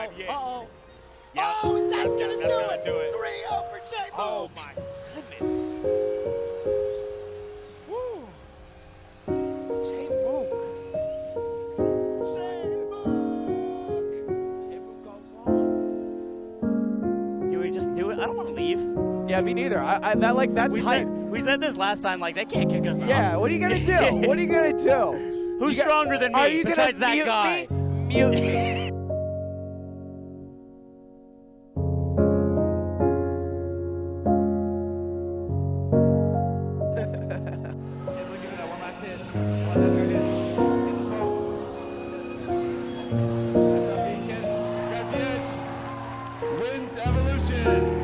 5, yeah. Uh-oh. Yep. Oh, that's gonna do it. it. 3-0 for J Mook. Oh, my goodness. Woo. J Mook. J Mook goes on. Can we just do it? I don't want to leave. Yeah, me neither. That's hype. We said this last time. Like, they can't kick us Yeah, off. what are you gonna do? What are you gonna do? Who's stronger than Are me you besides gonna that mute guy? me? Mute me. Wins Evolution.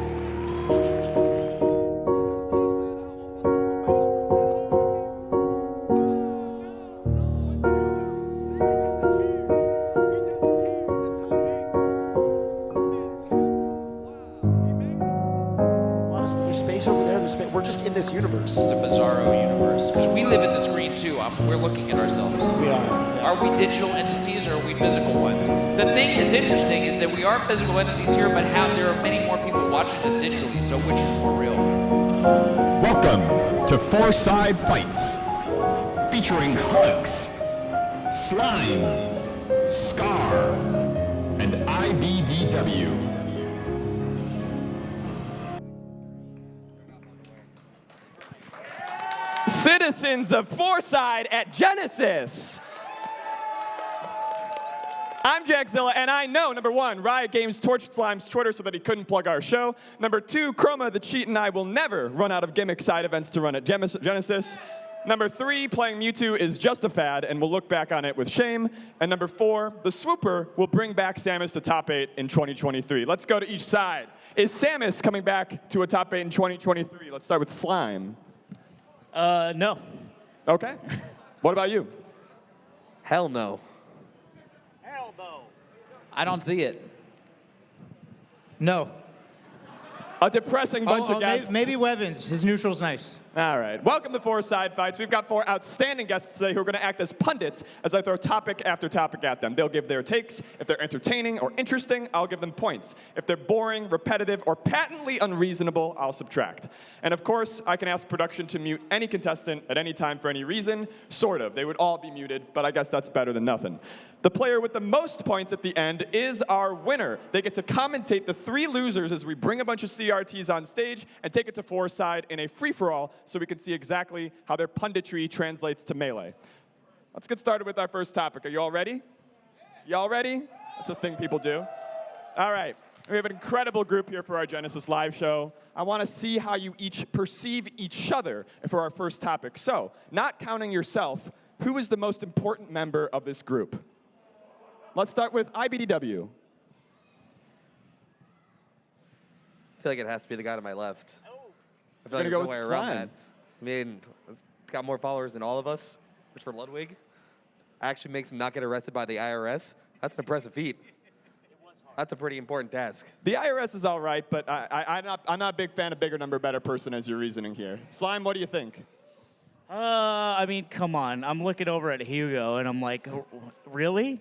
There's space over there. We're just in this universe. It's a bizarro universe because we live in the screen too. We're looking at ourselves. We are. Are we digital entities or are we physical ones? The thing that's interesting is that we are physical entities here, but there are many more people watching us digitally. So which is more real? Welcome to Fourside Fights, featuring Hugs, Slime, Scar, and IBDW. Citizens of Fourside at Genesis. I'm Jackzilla, and I know, number one, Riot Games torched Slime's Twitter so that he couldn't plug our show. Number two, Chroma the Cheat and I will never run out of gimmick side events to run at Genesis. Number three, playing Mewtwo is just a fad, and we'll look back on it with shame. And number four, the Swooper will bring back Samus to top 8 in 2023. Let's go to each side. Is Samus coming back to a top 8 in 2023? Let's start with Slime. No. Okay. What about you? Hell no. Hell no. I don't see it. No. A depressing bunch of guests. Maybe Wevins. His neutral's nice. All right. Welcome to Fourside Fights. We've got 4 outstanding guests today who are going to act as pundits as I throw topic after topic at them. They'll give their takes. If they're entertaining or interesting, I'll give them points. If they're boring, repetitive, or patently unreasonable, I'll subtract. And of course, I can ask production to mute any contestant at any time for any reason. Sort of. They would all be muted, but I guess that's better than nothing. The player with the most points at the end is our winner. They get to commentate the 3 losers as we bring a bunch of CRTs on stage and take it to Fourside in a free-for-all so we can see exactly how their punditry translates to Melee. Let's get started with our first topic. Are you all ready? Y'all ready? That's a thing people do. All right. We have an incredible group here for our Genesis live show. I want to see how you each perceive each other for our first topic. So, not counting yourself, who is the most important member of this group? Let's start with IBDW. I feel like it has to be the guy to my left. I feel like Gonna there's go no with way around Slime. that. I mean, it's got more followers than all of us. Which for Ludwig actually makes him not get arrested by the IRS. That's an impressive feat. That's a pretty important task. The IRS is all right, but I'm not a big fan of bigger number, better person as your reasoning here. Slime, what do you think? I mean, come on. I'm looking over at Hugo, and I'm like, really?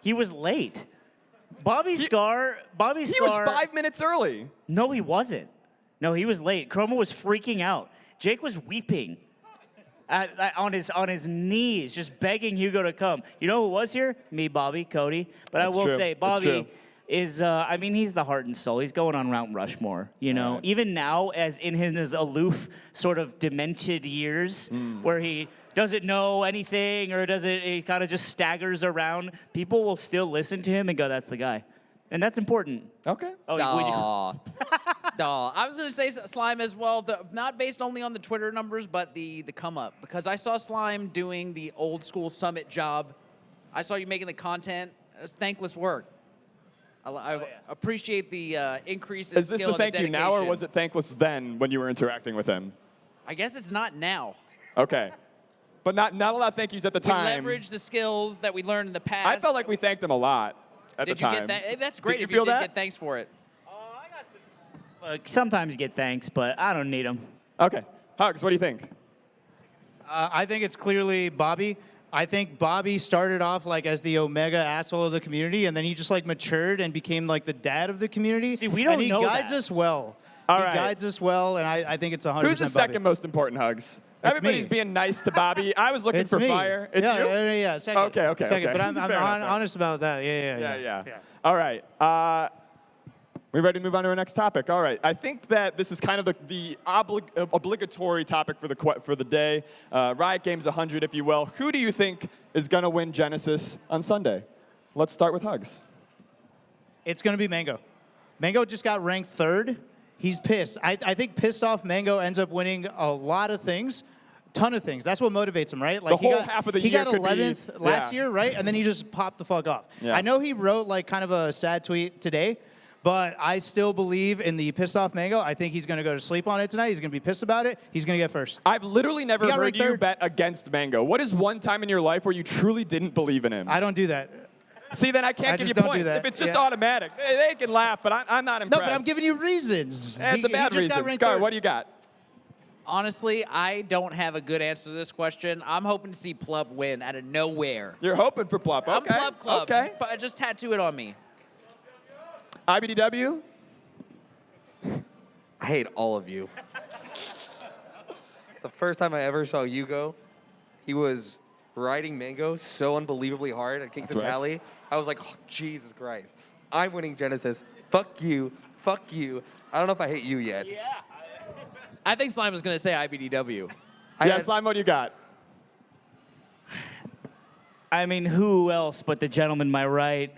He was late. Bobby Scar. He was 5 minutes early. No, he wasn't. No, he was late. Chroma was freaking out. Jake was weeping on his knees, just begging Hugo to come. You know who was here? Me, Bobby, Cody. But That's I will true. say, That's Bobby true. is, I mean, he's the heart and soul. He's going on Mount Rushmore, you know? Right. Even now, as in his aloof, sort of demented years, where he doesn't know anything or he kind of just staggers around, people will still listen to him and go, that's the guy. And that's important. Okay. Oh, would you? Aw. Aw. I was going to say Slime as well, not based only on the Twitter numbers, but the come up. Because I saw Slime doing the old school summit job. I saw you making the content. It was thankless work. I appreciate the increase in Is this skill the and thank you now, or dedication. was it thankless then when you were interacting with him? I guess it's not now. Okay. But not a lot of thank yous at the We time. leveraged the skills that we learned in the past. I felt like we thanked him a lot at Did the you time. get that? Hey, that's great Did you if feel you did that? get thanks for it. Look, sometimes you get thanks, but I don't need them. Okay. Hugs, what do you think? I think it's clearly Bobby. I think Bobby started off like as the omega asshole of the community, and then he just like matured and became like the dad of the community. See, we don't and he know guides that. us well. All he right. guides us well, and I think it's 100% Who's the Bobby. second most important, Hugs? Everybody's me. being nice to Bobby. I was looking It's for me. fire. It's yeah, you? yeah, second. Okay. Second, but I'm Fair enough. honest about that. Yeah. All right. We ready to move on to our next topic? All right. I think that this is kind of the obligatory topic for the day. Riot Games 100, if you will. Who do you think is going to win Genesis on Sunday? Let's start with Hugs. It's going to be Mango. Mango just got ranked 3rd. He's pissed. I think pissed off Mango ends up winning a lot of things. Ton of things. That's what motivates him, right? Like The whole half of the he year got could be- 11th last yeah. year, right? And then he just popped the fuck off. Yeah. I know he wrote like kind of a sad tweet today, but I still believe in the pissed off Mango. I think he's going to go to sleep on it tonight. He's going to be pissed about it. He's going to get first. I've literally never He got heard ranked you 3rd. bet against Mango. What is one time in your life where you truly didn't believe in him? I don't do that. See, then I can't I give you just don't do points. that. If it's just Yeah. automatic, they can laugh, but I'm not No, impressed. but I'm giving you reasons. It's a bad he just got reason. ranked Scar, 3rd. what do you got? Honestly, I don't have a good answer to this question. I'm hoping to see Plup win out of nowhere. You're hoping for Plup. I'm Okay. Plup Club. Okay. Just tattoo it on me. IBDW? I hate all of you. The first time I ever saw Hugo, he was riding Mango so unbelievably hard at Kingston right. Valley. I was like, oh, Jesus Christ. I'm winning Genesis. Fuck you. Fuck you. I don't know if I hate you yet. I think Slime was going to say IBDW. Yeah, Slime, what do you got? I mean, who else but the gentleman my right?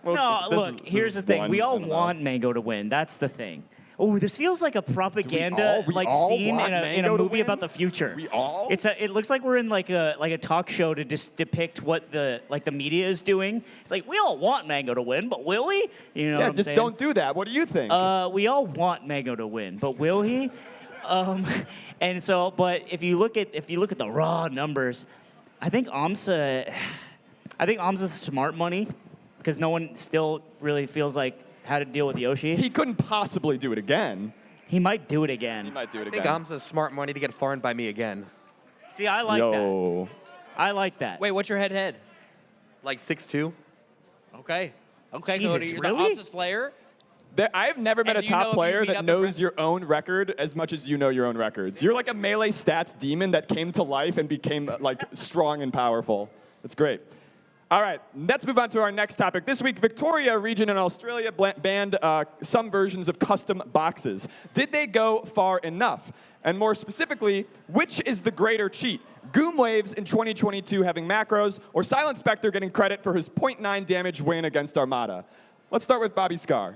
Well, No, this look, is here's the thing. one. We all I don't know. want Mango to win. That's the thing. Oh, this feels like a propaganda we like all scene want in a Mango to movie win? about the future. We all? It looks like we're in like a talk show to just depict what the media is doing. It's like we all want Mango to win, but will we? You know what Yeah, I'm just saying? don't do that. What do you think? We all want Mango to win, but will he? And so, but if you look at the raw numbers, I think Amsa's smart money because no one still really feels like how to deal with Yoshi. He couldn't possibly do it again. He might do it again. He might do it I think again. Amsa's smart money to get farmed by me again. See, I like Yo. that. I like that. Wait, what's your head-to-head? Like 6'2". Okay. Okay, Jesus, Cody. You're really? the Amsa Slayer. I have never met And a do you know top if you player meet that up in knows Bre- your own record as much as you know your own records. You're like a melee stats demon that came to life and became like strong and powerful. That's great. All right, let's move on to our next topic. This week, Victoria region in Australia banned some versions of custom boxes. Did they go far enough? And more specifically, which is the greater cheat? Goom Waves in 2022 having macros, or Silent Spectre getting credit for his 0.9 damage win against Armada? Let's start with Bobby Scar.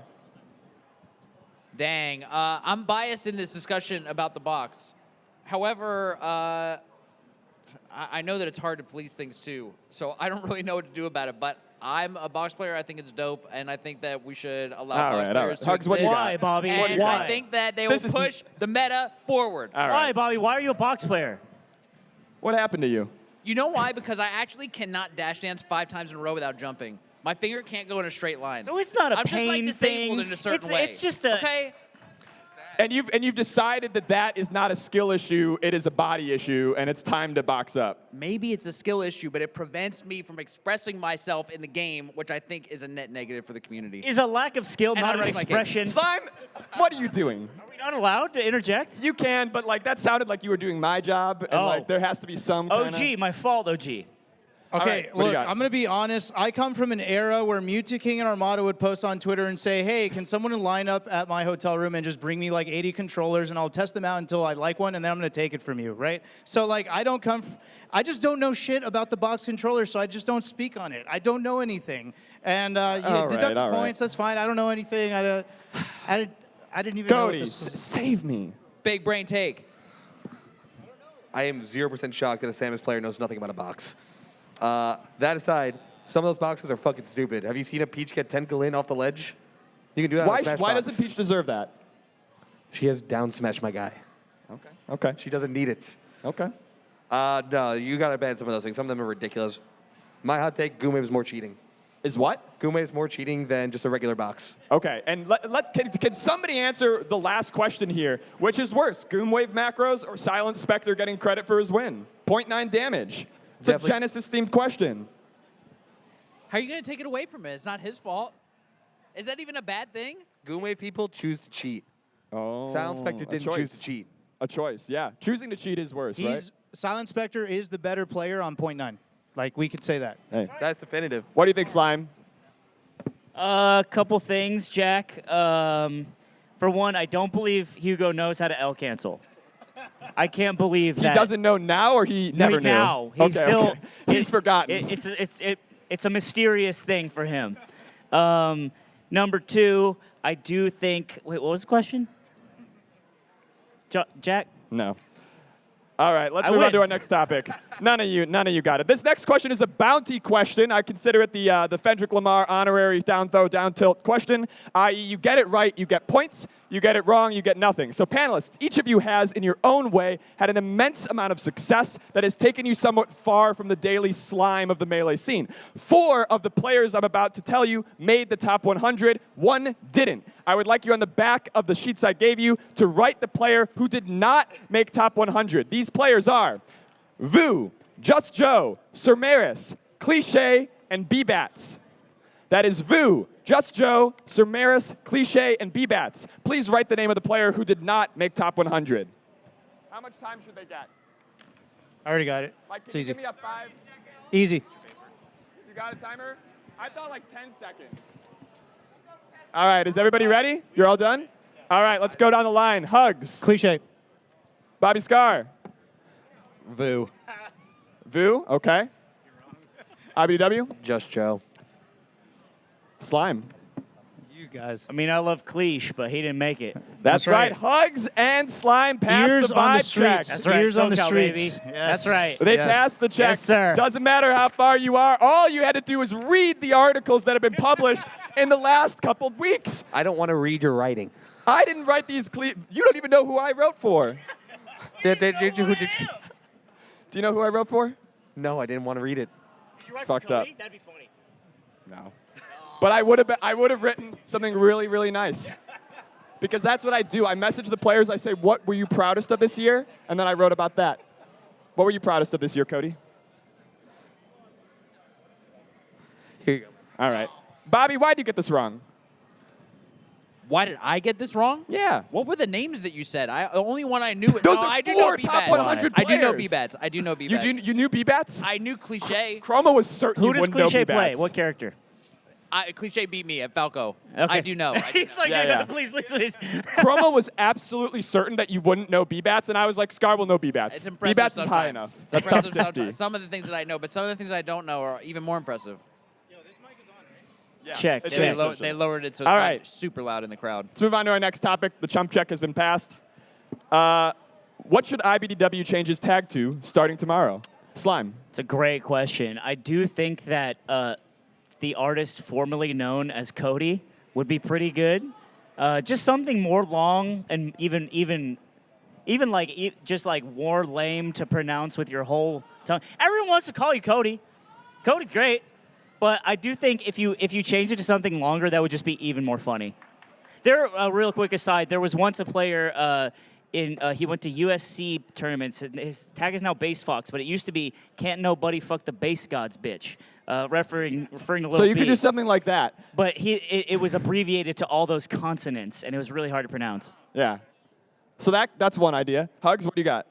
Dang. I'm biased in this discussion about the box. However, I know that it's hard to police things too, so I don't really know what to do about it. But I'm a box player. I think it's dope, and I think that we should allow All box right, players to Hugs, what do you exist. got? Why, Bobby? And Why? I think that they will This is- push the meta forward. All Why, right. Bobby? Why are you a box player? What happened to you? You know why? Because I actually cannot dash dance 5 times in a row without jumping. My finger can't go in a straight line. So it's not a I'm just like pain disabled thing. in a certain It's- way. it's just a- Okay. And you've decided that that is not a skill issue, it is a body issue, and it's time to box up. Maybe it's a skill issue, but it prevents me from expressing myself in the game, which I think is a net negative for the community. Is a lack of skill And not I an rest my case. expression? Slime, what are you doing? Are we not allowed to interject? You can, but like that sounded like you were doing my job, and Oh. like there has to be some kinda... OG, my fault, OG. Okay, right, what do you look, got? I'm going to be honest. I come from an era where Mewtwo King and Armada would post on Twitter and say, hey, can someone line up at my hotel room and just bring me like 80 controllers and I'll test them out until I like one and then I'm going to take it from you, right? So like I just don't know shit about the box controller, so I just don't speak on it. I don't know anything. And All deduct right, the all right. points, that's fine. I don't know anything. I didn't even know what Cody, this was. save me. Big brain take. I am 0% shocked that a Samus player knows nothing about a box. That aside, some of those boxes are fucking stupid. Have you seen a Peach get 10 Galin off the ledge? You can do that Why, on Smash why Box. doesn't Peach deserve that? She has down smash my guy. Okay. She doesn't need it. Okay. No, you gotta ban some of those things. Some of them are ridiculous. My hot take, Goom Wave is more cheating. Is what? Goom Wave is more cheating than just a regular box. Okay, and can somebody answer the last question here? Which is worse, Goom Wave macros or Silent Spectre getting credit for his win? 0.9 damage. It's Definitely. a Genesis-themed question. How are you going to take it away from him? It's not his fault. Is that even a bad thing? Goonwave people choose to cheat. Oh, Silent Spectre a didn't choice. choose to cheat. A choice, yeah. Choosing to cheat is worse, right? Silent Spectre is the better player on point 9. Like, we could say that. Hey. That's definitive. What do you think, Slime? A couple things, Jack. For one, I don't believe Hugo knows how to L cancel. I can't believe He that. doesn't know now, or he never knew? Now. He's still. Okay. He's forgotten. It's a mysterious thing for him. Number two, I do think. Wait, what was the question? Jack? No. All right, let's I move on win. to our next topic. None of you got it. This next question is a bounty question. I consider it the Fendrick Lamar honorary down throw, down tilt question, i.e. you get it right, you get points. You get it wrong, you get nothing. So panelists, each of you has, in your own way, had an immense amount of success that has taken you somewhat far from the daily slime of the Melee scene. 4 of the players I'm about to tell you made the top 100. 1 didn't. I would like you on the back of the sheets I gave you to write the player who did not make top 100. These players are Vu, Just Joe, Sir Maris, Cliche, and B-Bats. That is Vu, Just Joe, Sir Maris, Cliche, and B-Bats. Please write the name of the player who did not make top 100. How much time should they get? I already got it. Mike, It's can you easy. give me a 5? Easy. You got a timer? I thought like 10 seconds. All right, is everybody ready? You're all done? All right, let's go down the line. Hugs. Cliche. Bobby Scar. Vu. Vu, okay. IBDW. Just Joe. Slime. You guys. I mean, I love Cliche, but he didn't make it. That's right. Hugs and Slime passed Ears the on the vibe check. streets. That's right. Ears on the SoCal, streets. baby. Yes. That's right. They Yes. passed the check. Yes, sir. Doesn't matter how far you are. All you had to do was read the articles that have been published in the last couple of weeks. I don't want to read your writing. I didn't write these. You don't even know who I wrote for. Did you? Do you know who I wrote for? No, I didn't want to read it. It's fucked up. That'd be funny. No. But I would have written something really, really nice. Because that's what I do. I message the players. I say, what were you proudest of this year? And then I wrote about that. What were you proudest of this year, Cody? Here you go. All right. Bobby, why did you get this wrong? Why did I get this wrong? Yeah. What were the names that you said? The only one I knew. Those no, are I do 4 know top B-Bats. 100 I do know players. B-Bats. I do know B-Bats. You knew B-Bats? I knew Cliche. Chroma was certain Who you does wouldn't know Cliche play? B-Bats. What character? Cliche beat me at Falco. Okay. I do know. I do He's know. like, Yeah, no, yeah. please, please, please. Chroma was absolutely certain that you wouldn't know B-Bats, and I was like, Scar will know B-Bats. It's impressive B-Bats is sometimes. high enough. It's That's top impressive 60. sometimes. Some of the things that I know, but some of the things I don't know are even more impressive. Yeah, Check, it check. is. They lowered it so it's All not right. super loud in the crowd. Let's move on to our next topic. The chump check has been passed. What should IBDW change his tag to starting tomorrow? Slime. It's a great question. I do think that the artist formerly known as Cody would be pretty good. Just something more long and even like just like more lame to pronounce with your whole tongue. Everyone wants to call you Cody. Cody's great, but I do think if you change it to something longer, that would just be even more funny. Real quick aside, there was once a player. He went to USC tournaments. And his tag is now Base Fox, but it used to be "Can't nobody fuck the base gods, bitch," referring to Lil So you B. could do something like that. But it was abbreviated to all those consonants, and it was really hard to pronounce. Yeah. So that's one idea. Hugs, what do you got?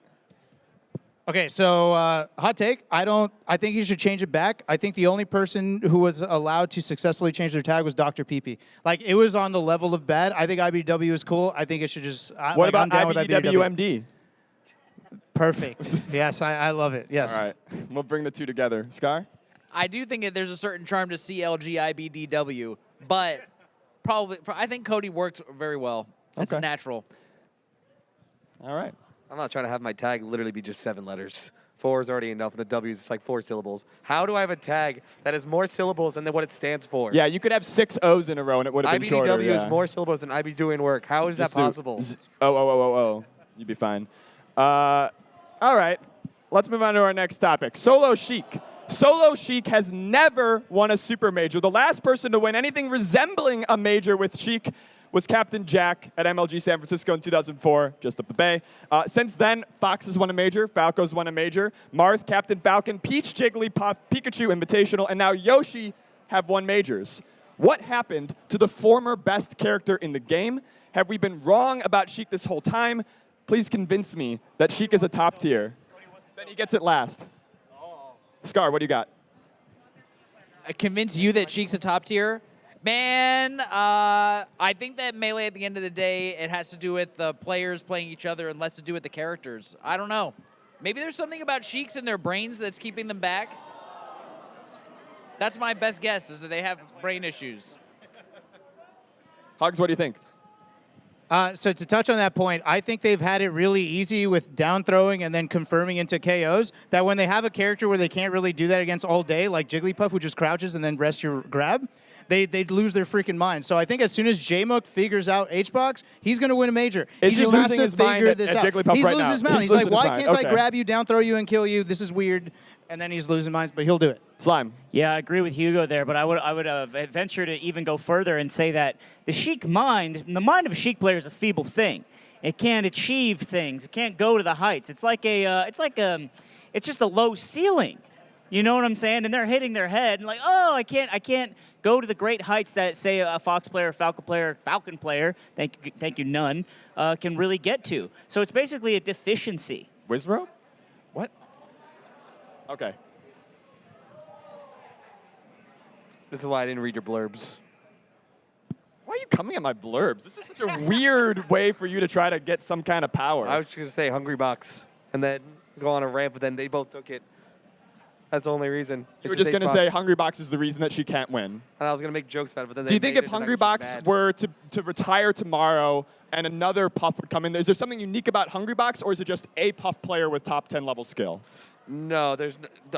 Okay, so hot take. I think you should change it back. I think the only person who was allowed to successfully change their tag was Dr. PP. Like, it was on the level of bad. I think IBW is cool. I think it should just. What about I'm down with IBDWMD? Perfect. Yes, I love it. Yes. All right. We'll bring the two together. Scar? I do think that there's a certain charm to CLGIBDW, but I think Cody works very well. It's Okay. natural. All right. I'm not trying to have my tag literally be just 7 letters. 4 is already enough, and the W is like 4 syllables. How do I have a tag that has more syllables than what it stands for? Yeah, you could have 6 O's in a row, and it would have been shorter. IBDW Yeah. is more syllables than IB doing work. How is that Just do possible? Oh. You'd be fine. All right. Let's move on to our next topic. Solo Chic. Solo Chic has never won a super major. The last person to win anything resembling a major with Chic was Captain Jack at MLG San Francisco in 2004, just up the bay. Since then, Fox has won a major, Falco's won a major, Marth, Captain Falcon, Peach, Jigglypuff, Pikachu Invitational, and now Yoshi have won majors. What happened to the former best character in the game? Have we been wrong about Sheik this whole time? Please convince me that Sheik is a top tier. Then he gets it last. Scar, what do you got? I convince you that Sheik's a top tier? Man, I think that Melee, at the end of the day, it has to do with the players playing each other and less to do with the characters. I don't know. Maybe there's something about Sheiks in their brains that's keeping them back. That's my best guess, is that they have brain issues. Hugs, what do you think? So to touch on that point, I think they've had it really easy with down throwing and then confirming into KOs, that when they have a character where they can't really do that against all day, like Jigglypuff, who just crouches and then rests your grab, they'd lose their freaking mind. So I think as soon as J-Mook figures out H-Box, he's going to win a major. Is he he just has losing to his mind figure at this out. Jigglypuff He's right losing now? his mind. He's He's like, losing his why mind. can't I Okay. grab you, down throw you, and kill you? This is weird. And then he's losing minds, but he'll do it. Slime. Yeah, I agree with Hugo there, but I would venture to even go further and say that the Sheik mind, the mind of a Sheik player is a feeble thing. It can't achieve things. It can't go to the heights. It's it's just a low ceiling. You know what I'm saying? And they're hitting their head and like, oh, I can't go to the great heights that say a Fox player, Falcon player, thank you, none, can really get to. So it's basically a deficiency. Wizro? What? Okay. This is why I didn't read your blurbs. Why are you coming at my blurbs? This is such a weird way for you to try to get some kind of power. I was just going to say Hungry Box and then go on a rant, but then they both took it. That's the only reason. You were just going to say Hungry Box is the reason that she can't win. And I was going to make jokes about it, but then Do you they think made if it, and I Hungry was Box mad. were to retire tomorrow and another Puff would come in, is there something unique about Hungry Box, or is it just a Puff player with top 10 level skill? No, the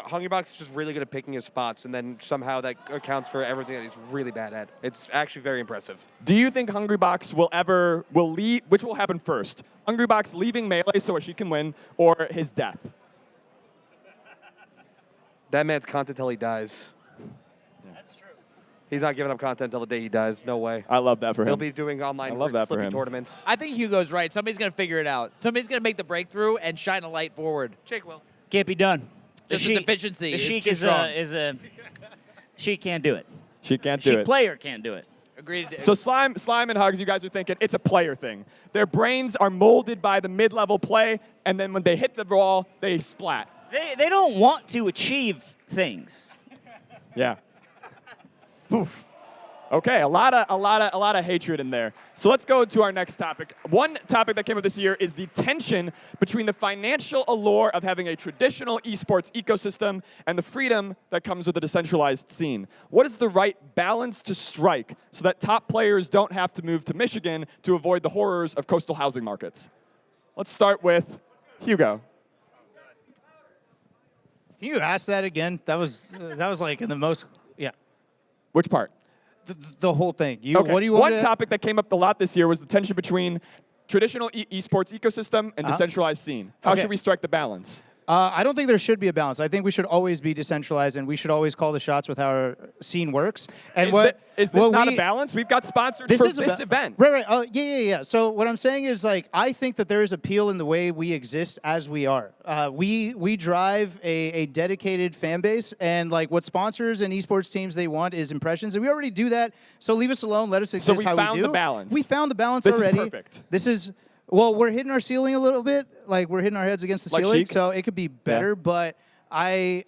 Hungry Box is just really good at picking his spots, and then somehow that accounts for everything that he's really bad at. It's actually very impressive. Do you think Hungry Box will leave, which will happen first? Hungry Box leaving Melee so she can win, or his death? That man's content till he dies. That's true. He's not giving up content till the day he dies. No way. I love that for him. He'll be doing online slippy tournaments. I think Hugo's right. Somebody's going to figure it out. Somebody's going to make the breakthrough and shine a light forward. Jake will. Can't be done. Just a deficiency. The It's Sheik too strong. She can't do it. She can't do Sheik it. player can't do it. Agreed. So Slime and Hugs, you guys are thinking it's a player thing. Their brains are molded by the mid-level play, and then when they hit the wall, they splat. They don't want to achieve things. Yeah. Oof. Okay, a lot of hatred in there. So let's go to our next topic. One topic that came up this year is the tension between the financial allure of having a traditional esports ecosystem and the freedom that comes with a decentralized scene. What is the right balance to strike so that top players don't have to move to Michigan to avoid the horrors of coastal housing markets? Let's start with Hugo. Can you ask that again? That was like in the most, yeah. Which part? The whole thing. Okay. What do you want? One topic that came up a lot this year was the tension between traditional esports ecosystem and decentralized scene. How Okay. should we strike the balance? I don't think there should be a balance. I think we should always be decentralized, and we should always call the shots with how our scene works. And Is this not a balance? We've got sponsors for this event. Right. Yeah. So what I'm saying is, like, I think that there is appeal in the way we exist as we are. We drive a dedicated fan base, and like what sponsors and esports teams they want is impressions, and we already do that. So leave us alone. Let us exist we how found we do. the balance. We found the balance This is already. perfect. This is. Well, we're hitting our ceiling a little bit. Like, we're hitting our heads against the Like ceiling, Sheik? so it could be better. But I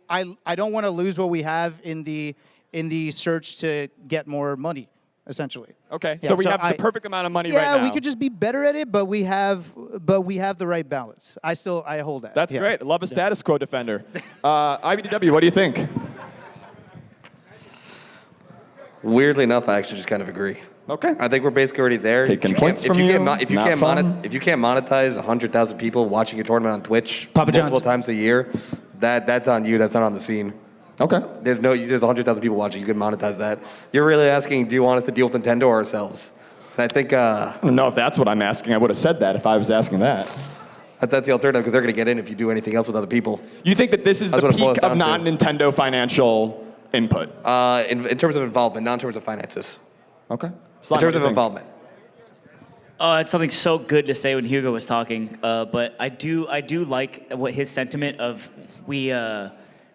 don't want to lose what we have in the search to get more money, essentially. Okay, Yeah, so we so have the perfect amount of money right Yeah, now. we could just be better at it, but we have the right balance. I hold that. That's Yeah. great. Love a status quo defender. IBDW, what do you think? Weirdly enough, I actually just kind of agree. Okay. I think we're basically already there. Taking If you can't- points from if you you, can't if you not can't fun. if you can't monetize 100,000 people watching your tournament on Twitch Papa multiple John's. times a year, that's on you. That's not on the scene. Okay. There's 100,000 people watching. You can monetize that. You're really asking, do you want us to deal with Nintendo or ourselves? And I think I don't know if that's what I'm asking. I would have said that if I was asking that. that's the alternative because they're going to get in if you do anything else with other people. You think that this is That's the what it boils peak of down to. non-Nintendo financial input? In terms of involvement, not in terms of finances. Okay. In terms of involvement. Oh, it's something so good to say when Hugo was talking. But I do like what his sentiment of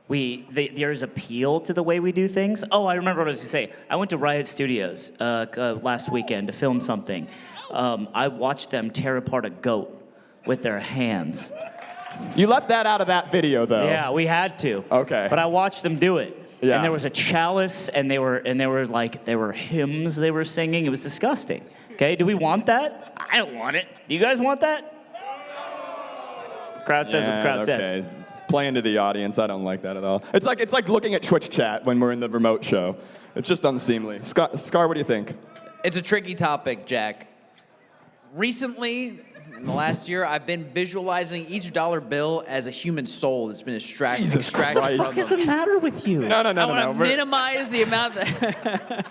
there's appeal to the way we do things. Oh, I remember what I was going to say. I went to Riot Studios last weekend to film something. I watched them tear apart a goat with their hands. You left that out of that video, though. Yeah, we had to. Okay. But I watched them do it. Yeah. And there was a chalice, and there were hymns they were singing. It was disgusting. Okay, do we want that? I don't want it. Do you guys want that? Crowd says what the crowd says. Play into the audience. I don't like that at all. It's like looking at Twitch chat when we're in the remote show. It's just unseemly. Scar, what do you think? It's a tricky topic, Jack. Recently, in the last year, I've been visualizing each dollar bill as a human soul that's been extracted Jesus from Christ. What is the matter with you? No. I want to minimize the amount that...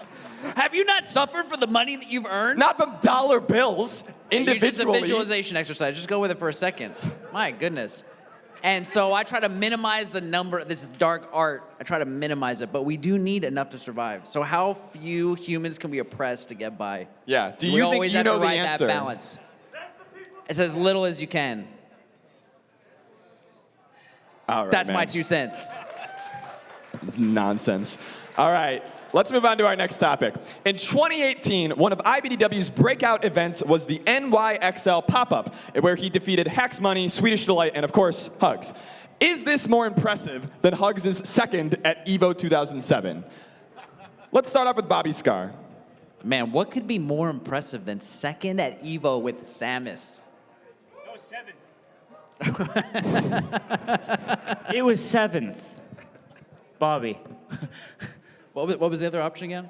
Have you not suffered for the money that you've earned? Not from dollar bills, individually. You're just a visualization exercise. Just go with it for a second. My goodness. And so I try to minimize the number. This is dark art. I try to minimize it, but we do need enough to survive. So how few humans can we oppress to get by? Yeah. Do We you always think you have know to the ride answer? that balance. It's as little as you can. All right, That's man. my 2 cents. This is nonsense. All right, let's move on to our next topic. In 2018, one of IBDW's breakout events was the NYXL pop-up, where he defeated Hex Money, Swedish Delight, and of course, Hugs. Is this more impressive than Hugs' second at EVO 2007? Let's start off with Bobby Scar. Man, what could be more impressive than second at EVO with Samus? It was 7th. Bobby. What was the other option again?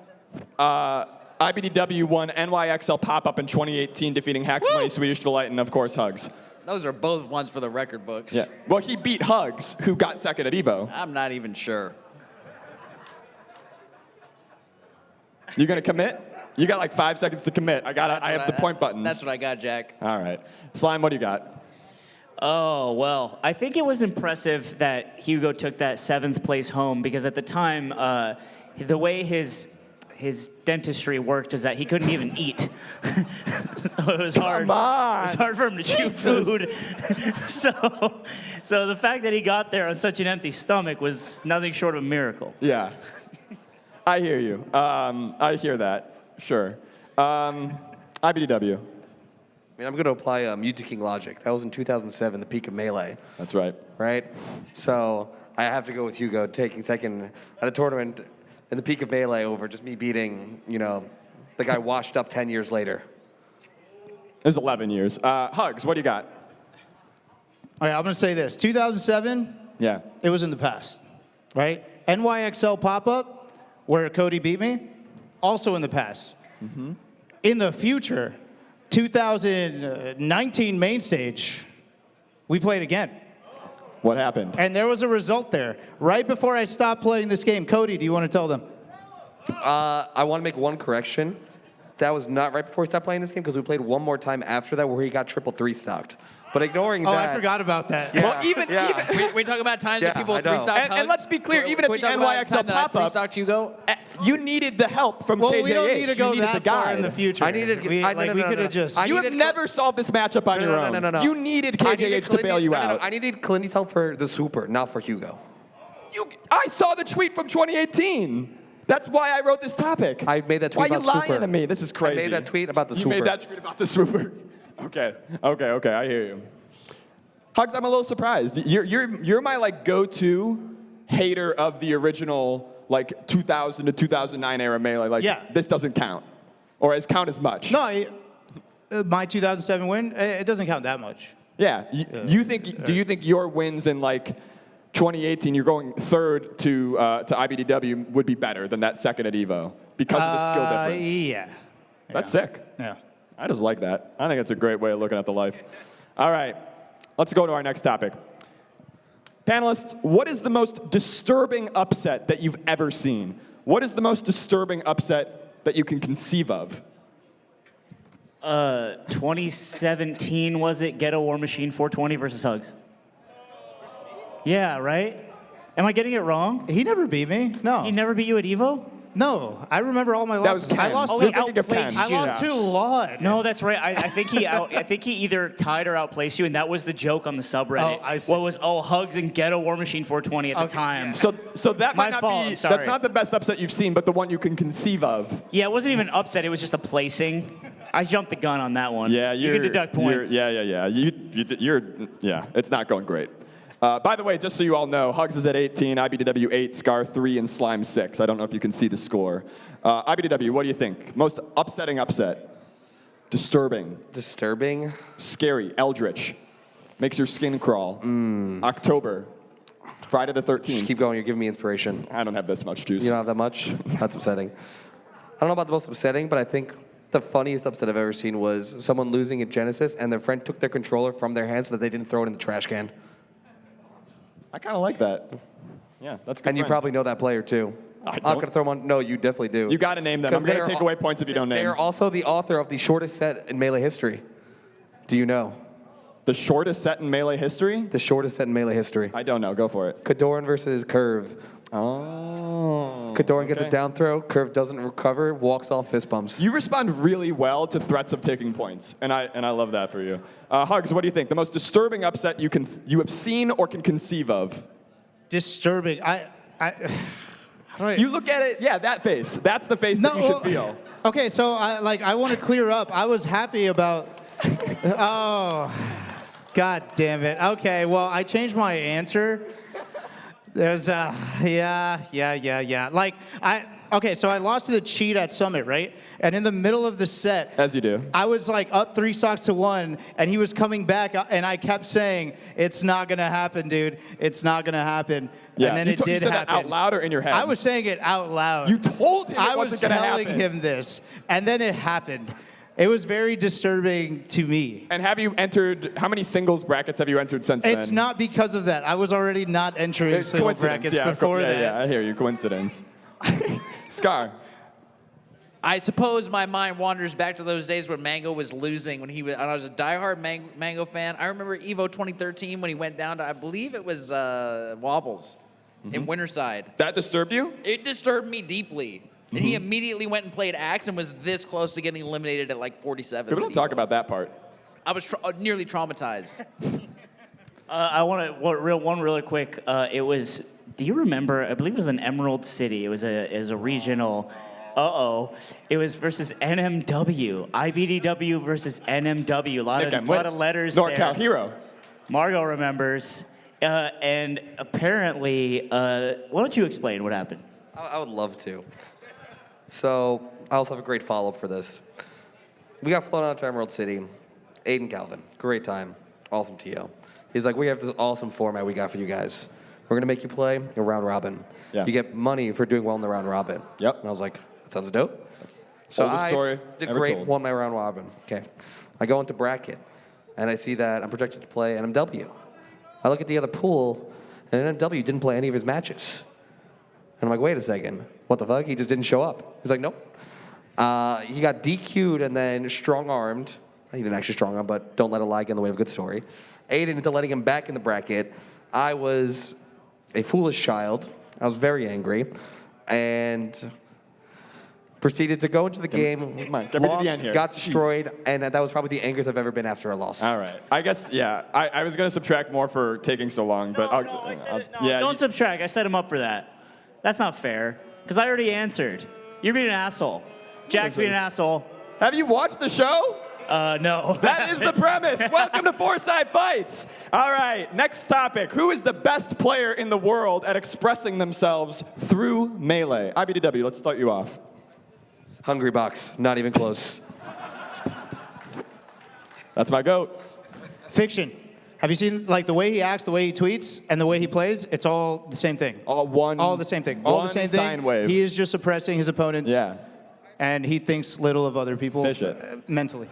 IBDW won NYXL pop-up in 2018, defeating Hex Money, Swedish Delight, and of course, Hugs. Those are both ones for the record books. Yeah. Well, he beat Hugs, who got second at EVO. I'm not even sure. You gonna commit? You got like 5 seconds to commit. I have the point buttons. That's what I got, Jack. All right. Slime, what do you got? Oh, well, I think it was impressive that Hugo took that 7th place home because at the time, the way his dentistry worked is that he couldn't even eat. So it was hard. Come on. It was hard for him to chew food. So the fact that he got there on such an empty stomach was nothing short of a miracle. Yeah. I hear you. I hear that. Sure. IBDW. I mean, I'm going to apply Mewtwo King logic. That was in 2007, the peak of Melee, That's right. right? So I have to go with Hugo taking second at a tournament in the peak of Melee over just me beating, the guy washed up 10 years later. It was 11 years. Hugs, what do you got? All right, I'm going to say this. 2007, Yeah. it was in the past, right? NYXL pop-up, where Cody beat me, also in the past. In the future, 2019 main stage, we played again. What happened? And there was a result there. Right before I stopped playing this game, Cody, do you want to tell them? I want to make one correction. That was not right before he stopped playing this game because we played one more time after that where he got triple 3-stocked. But ignoring Oh, that. I forgot about that. Well, even We talk about times that Yeah, people I know. 3-stock Hugs. And let's be clear, even at Can we the talk about NYXL time that I pop-up, 3-stocked Hugo? you needed the help from Well, KJH. we don't need to go you needed that the far guide. in the future. I needed- We, I- no, like, no, we no, could no. have just. I You have needed never solved this matchup on your own. No. You needed I needed KJH to bail you No, out. I needed Clinty's help for the super, not for Hugo. I saw the tweet from 2018. That's why I wrote this topic. I made that tweet Why about are you lying Super. to me? This is crazy. I made that tweet about the You super. made that tweet about the super. Okay. I hear you. Hugs, I'm a little surprised. You're my like go-to hater of the original like 2000 to 2009 era Melee. Like Yeah. this doesn't count, or as count as much. No, my 2007 win, it doesn't count that much. Yeah. You think? Do you think your wins in like 2018, you're going third to IBDW would be better than that second at Evo because of the skill difference? Yeah. That's sick. Yeah. I just like that. I think it's a great way of looking at the life. All right, let's go to our next topic. Panelists, what is the most disturbing upset that you've ever seen? What is the most disturbing upset that you can conceive of? 2017, was it? Ghetto War Machine 420 versus Hugs. Yeah, right? Am I getting it wrong? He never beat me. No. He never beat you at Evo? No, I remember all my That was losses. Ken. I lost. Oh, You're he thinking of Ken. outplayed I you. lost to Laud. No, that's right. I think I think he either tied or outplaced you, and that was the joke on the subreddit. Oh, I see. What was Hugs and Ghetto War Machine 420 at the Okay, time? yeah. So that My might not fault, be. I'm sorry. That's not the best upset you've seen, but the one you can conceive of. Yeah, it wasn't even upset. It was just a placing. I jumped the gun on that one. Yeah, you can deduct points. Yeah. Yeah. It's not going great. By the way, just so you all know, Hugs is at 18, IBDW 8, Scar 3, and Slime 6. I don't know if you can see the score. IBDW, what do you think? Most upsetting upset? Disturbing. Disturbing. Scary. Eldritch. Makes your skin crawl. October. Friday the 13th. Just keep going. You're giving me inspiration. I don't have this much juice. You don't have that much? That's upsetting. I don't know about the most upsetting, but I think the funniest upset I've ever seen was someone losing at Genesis and their friend took their controller from their hands so that they didn't throw it in the trash can. I kind of like that. Yeah, that's a good. And you friend. probably know that player too. I I'm not don't. going to throw them on. No, you definitely do. You got to name them. I'm 'Cause going they to are take al- away points if you don't name. They are also the author of the shortest set in Melee history. Do you know? The shortest set in Melee history? The shortest set in Melee history. I don't know. Go for it. Kadoran versus Curve. Oh. Kadoran gets a okay. down throw. Curve doesn't recover. Walks off fist bumps. You respond really well to threats of taking points, and I love that for you. Hugs, what do you think? The most disturbing upset you have seen or can conceive of? Disturbing. How do I? You look at it, yeah, that face. That's the face that you should feel. Okay, so I want to clear up. I was happy about. Oh, God damn it. Okay, well, I changed my answer. There's yeah. Okay, so I lost to the cheat at Summit, right? And in the middle of the set, As you do. I was like up 3 stocks to 1, and he was coming back, and I kept saying, "It's not gonna happen, dude. It's not gonna happen." Yeah. And then you it did you said happen. that out loud or in your head? I was saying it out loud. You told him I it was wasn't going to telling happen. him this, and then it happened. It was very disturbing to me. And have you entered, how many singles brackets have you entered since It's then? not because of that. I was already not entering It's single coincidence. brackets Yeah, before that. Yeah, I hear you. Coincidence. Scar. I suppose my mind wanders back to those days when Mango was losing. When I was a diehard Mango fan. I remember Evo 2013 when he went down to, I believe it was Wobbles in Winterside. That disturbed you? It disturbed me deeply. And he immediately went and played Axe and was this close to getting eliminated at like 47. People don't with talk Evo. about that part. I was nearly traumatized. I want to one really quick. It was. Do you remember? I believe it was in Emerald City. It was a regional. It was versus NMW. IBDW versus NMW. A lot of letters NorCal there. Hero. Margot remembers. And apparently, why don't you explain what happened? I would love to. So I also have a great follow-up for this. We got flown out to Emerald City. Aiden Calvin, great time, awesome TO. He's like, we have this awesome format we got for you guys. We're gonna make you play a round robin. Yeah. You get money for doing well in the round robin. Yep. And I was like, that sounds dope. So oldest story did ever great, told. won my round robin. Okay. I go into bracket, and I see that I'm projected to play NMW. I look at the other pool, and NMW didn't play any of his matches. And I'm like, wait a second, what the fuck? He just didn't show up. He's like, nope. He got DQ'd and then strong-armed. He didn't actually strong-arm, but don't let a lie get in the way of a good story. Aided into letting him back in the bracket. I was a foolish child. I was very angry. And proceeded to go into the game, come on, get me to the lost, end here. got destroyed, Jesus. and that was probably the angriest I've ever been after a loss. All right. I guess, yeah. I was going to subtract more for taking so long, but Don't subtract. I set him up for that. That's not fair. Because I already answered. You're being an asshole. Jack's being an asshole. Have you watched the show? No. That is the premise. Welcome to Fourside Fights. All right, next topic. Who is the best player in the world at expressing themselves through Melee? IBDW, let's start you off. Hungry Box, not even close. That's my goat. Fiction. Have you seen like the way he acts, the way he tweets, and the way he plays? It's all the same thing. All the same thing. All the same thing. Sine wave. He is just oppressing his opponents. Yeah. And he thinks little of other people Fish it. Mentally.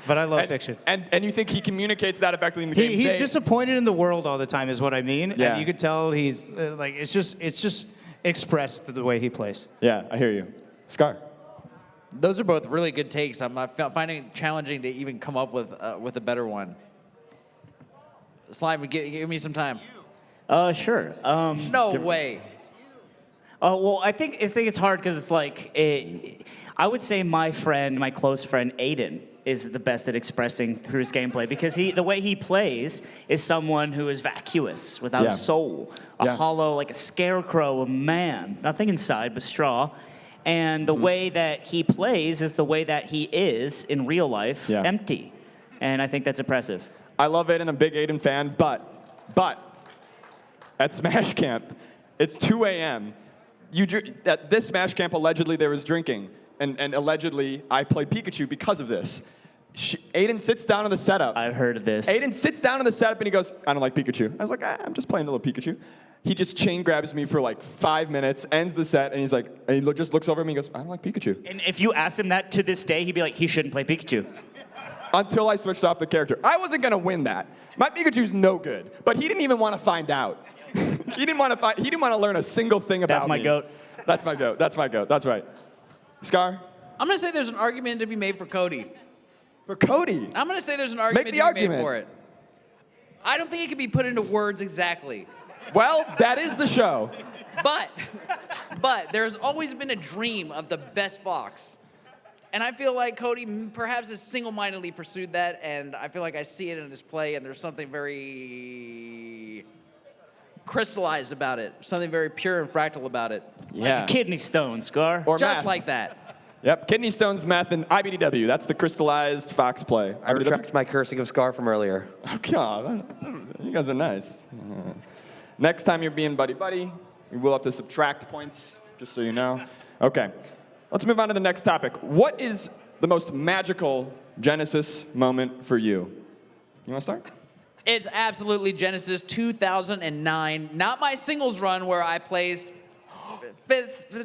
But I love fiction. And you think he communicates that effectively in the game? He's disappointed in the world all the time, is what I mean. Yeah. And you could tell he's like it's just expressed through the way he plays. Yeah, I hear you. Scar. Those are both really good takes. I'm finding it challenging to even come up with a better one. Slime, give me some time. Sure. No way. Oh, well, I think it's hard because it's like, I would say my close friend, Aiden, is the best at expressing through his gameplay because the way he plays is someone who is vacuous, without Yeah. soul, Yeah. hollow, like a scarecrow, a man, nothing inside but straw. And the way that he plays is the way that he is in real life, Yeah. empty. And I think that's impressive. I love Aiden. I'm a big Aiden fan, but at Smash Camp, it's 2 a.m. At this Smash Camp, allegedly there was drinking, and allegedly I played Pikachu because of this. Aiden sits down in the setup. I've heard of this. Aiden sits down in the setup and he goes, I don't like Pikachu. I was like, I'm just playing a little Pikachu. He just chain grabs me for like 5 minutes, ends the set, and he's like, and he just looks over at me and goes, I don't like Pikachu. And if you asked him that to this day, he'd be like, he shouldn't play Pikachu. Until I switched off the character. I wasn't gonna win that. My Pikachu's no good, but he didn't even want to find out. He didn't want to learn a single thing about That's my me. goat. That's my goat. That's my goat. That's right. Scar? I'm going to say there's an argument to be made for Cody. For Cody. I'm going to say there's an argument the to be argument. made for it. I don't think it can be put into words exactly. Well, that is the show. But there's always been a dream of the best Fox. And I feel like Cody perhaps has single-mindedly pursued that, and I feel like I see it in his play, and there's something very crystallized about it, something very pure and fractal about it. Yeah. Kidney stone, Scar. Or Just math. like that. Yep. Kidney stones, meth, and IBDW. That's the crystallized Fox play. I retract my cursing of Scar from earlier. Oh, God. You guys are nice. Next time you're being buddy-buddy, we will have to subtract points, just so you know. Okay. Let's move on to the next topic. What is the most magical Genesis moment for you? You want to start? It's absolutely Genesis 2009. Not my singles run where I placed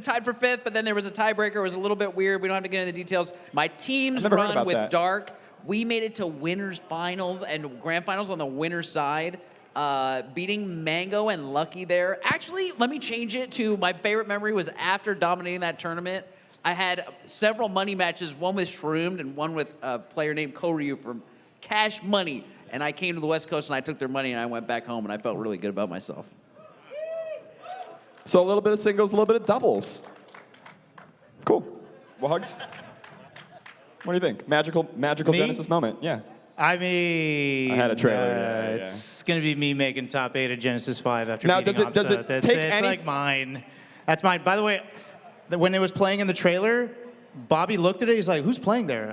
tied for fifth, but then there was a tiebreaker. It was a little bit weird. We don't have to get into the details. My team's never heard run about with that. Dark, we made it to winners finals and grand finals on the winner's side, beating Mango and Lucky there. Actually, let me change it to my favorite memory was after dominating that tournament. I had several money matches, one with Shroomed and one with a player named Koryu for cash money. And I came to the West Coast and I took their money and I went back home and I felt really good about myself. So a little bit of singles, a little bit of doubles. Cool. Well, Hugs? What do you think? Magical Me? Genesis moment. Yeah. I mean, I had a trailer, yeah. It's gonna be me making top 8 of Genesis 5 after Now, beating does it Opsa. take It's any- like mine. That's mine. By the way, when it was playing in the trailer, Bobby looked at it. He's like, "Who's playing there?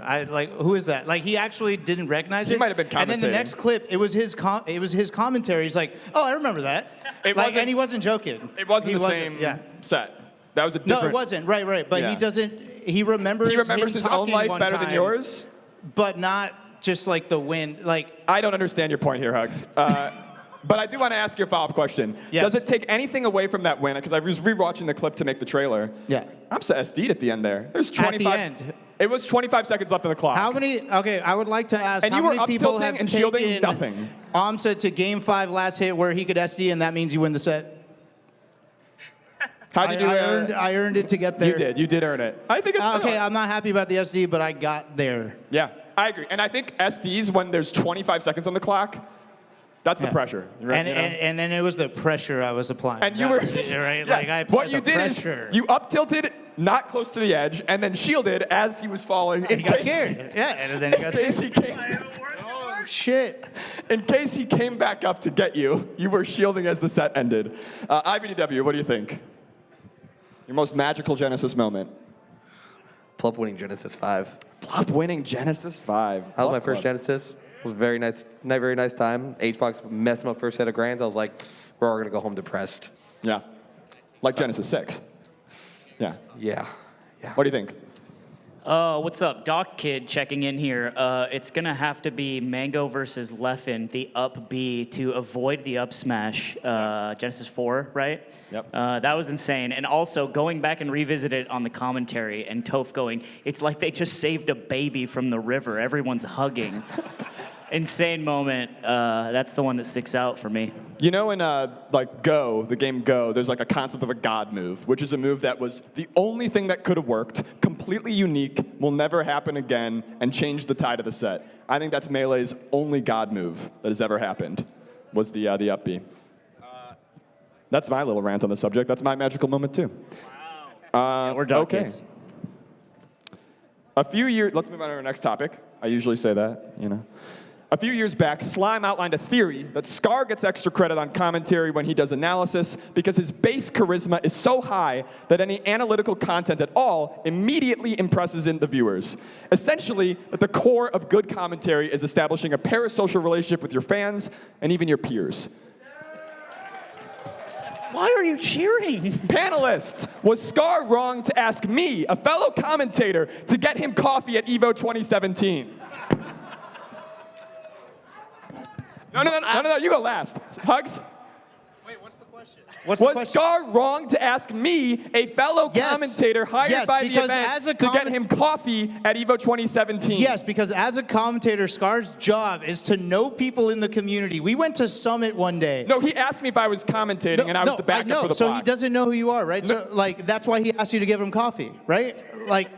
Who is that?" Like, he actually didn't recognize it. He might have been And then the commentating. next clip, it was his commentary. He's like, "Oh, I remember that." It Like, wasn't- and he wasn't joking. It wasn't He the same Yeah. set. That was a different... No, it wasn't. Right. But Yeah. he doesn't. He remembers. He remembers him his own talking life one better than time, yours? but not just like the win. Like, I don't understand your point here, Hugs. But I do want to ask you a follow-up question. Yes. Does it take anything away from that win? Because I was rewatching the clip to make the trailer. Yeah. I'm so SD'd at the end there. There's 25. end. It was 25 seconds left on the clock. how many? Okay, I would like to ask. And how you were many up people tilting have and shielding taken nothing. Amsa to Game 5 last hit where he could SD and that means you win the set. How'd you do it? I earned it to get there. You did. You did earn it. I think it's Okay, I'm not happy about the SD, but I got there. Yeah, I agree. And I think SDs, when there's 25 seconds on the clock, that's the Yeah. pressure. And then it was the pressure I was applying. And you That were was it, right. Yes. Like I applied What you the did pressure. is you up tilted, not close to the edge, and then shielded as he was falling. And he got scared. Yeah, and then he got In case scared. he came, Oh shit! in case he came back up to get you, you were shielding as the set ended. IBDW, what do you think? Your most magical Genesis moment? Plump winning Genesis 5. Plop winning Genesis 5. That was my Plop first Club. Genesis. It was a very nice time. HBox messed my first set of grands. I was like, we're all gonna go home depressed. Yeah. Like Genesis 6. Yeah. Yeah. What do you think? What's up? Doc Kid checking in here. It's going to have to be Mango versus Leffen, the up B, to avoid the up smash. Genesis 4, right? Yep. That was insane. And also, going back and revisit it on the commentary, and Toph going, it's like they just saved a baby from the river. Everyone's hugging. Insane moment. That's the one that sticks out for me. You know, in like Go, the game Go, there's like a concept of a God move, which is a move that was the only thing that could have worked, completely unique, will never happen again, and changed the tide of the set. I think that's Melee's only God move that has ever happened, was the up B. That's my little rant on the subject. That's my magical moment, too. Yeah, we're done, okay. kids. A few years, let's move on to our next topic. I usually say that, you know. A few years back, Slime outlined a theory that Scar gets extra credit on commentary when he does analysis because his base charisma is so high that any analytical content at all immediately impresses in the viewers. Essentially, that the core of good commentary is establishing a parasocial relationship with your fans and even your peers. Why are you cheering? Panelists, was Scar wrong to ask me, a fellow commentator, to get him coffee at EVO 2017? No, you go last. Hugs? Wait, what's the question? What's the Was question? Scar wrong to ask me, a fellow Yes. commentator hired Yes, by the because event, as a to get him coffee at EVO 2017? Yes, because as a commentator, Scar's job is to know people in the community. We went to Summit one day. No, he asked me if I was commentating, and I was the backup know. for the So block. he doesn't know who you are, right? So like that's why he asked you to give him coffee, right? Like,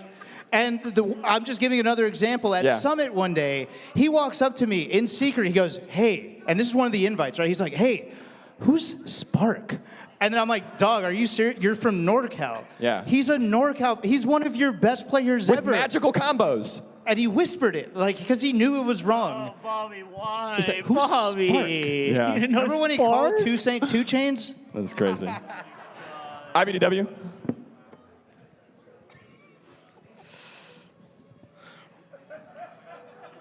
and I'm just giving another example. At Yeah. Summit one day, he walks up to me in secret. He goes, "Hey," and this is one of the invites, right? He's like, "Hey, who's Spark?" And then I'm like, "Dog, are you serious? You're from NorCal." Yeah. He's a NorCal. He's one of your best players With ever. magical combos. And he whispered it, like, because he knew it was wrong. Oh, Bobby, why? He's like, "Who's Bobby? Spark?" Yeah. You didn't know Remember when he Spark? called Two Chains? That's crazy. IBDW?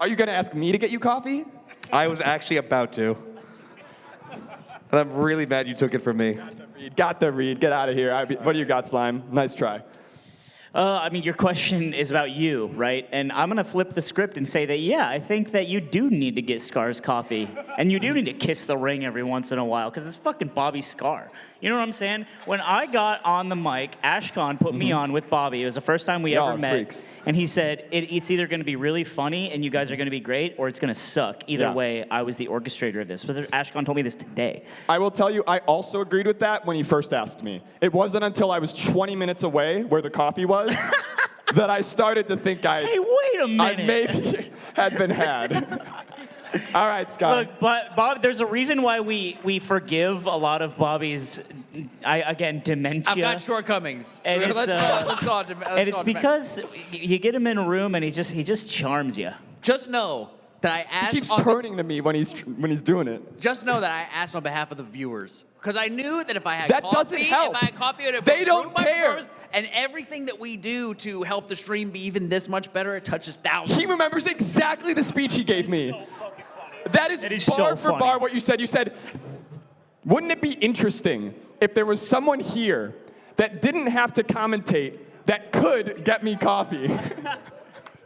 Are you going to ask me to get you coffee? I was actually about to. And I'm really mad you took it from me. Got the read. Get out of here. What do you got, Slime? Nice try. I mean, your question is about you, right? And I'm going to flip the script and say that, yeah, I think that you do need to get Scar's coffee. And you do need to kiss the ring every once in a while, because it's fucking Bobby Scar. You know what I'm saying? When I got on the mic, Ashcon put me on with Bobby. It was the first time we Y'all ever are met. freaks. And he said, it's either going to be really funny and you guys are going to be great, or it's going to suck. Either Yeah. way, I was the orchestrator of this. So Ashcon told me this today. I will tell you, I also agreed with that when he first asked me. It wasn't until I was 20 minutes away, where the coffee was, that I started to think Hey, wait a I minute. maybe had been had. All right, Scott. Look, but Bob, there's a reason why we forgive a lot of Bobby's, dementia. I've got shortcomings. And it's, let's go on. And it's because you get him in a room and he just charms you. Just know that I asked. He keeps turning to me when he's doing it. Just know that I asked on behalf of the viewers, because I knew that if I had That coffee, doesn't help. if I had coffee, it would They don't improve my care. performance, and everything that we do to help the stream be even this much better, it touches thousands. He remembers exactly the speech he gave me. That is It is bar so for funny. bar what you said. You said, wouldn't it be interesting if there was someone here that didn't have to commentate that could get me coffee?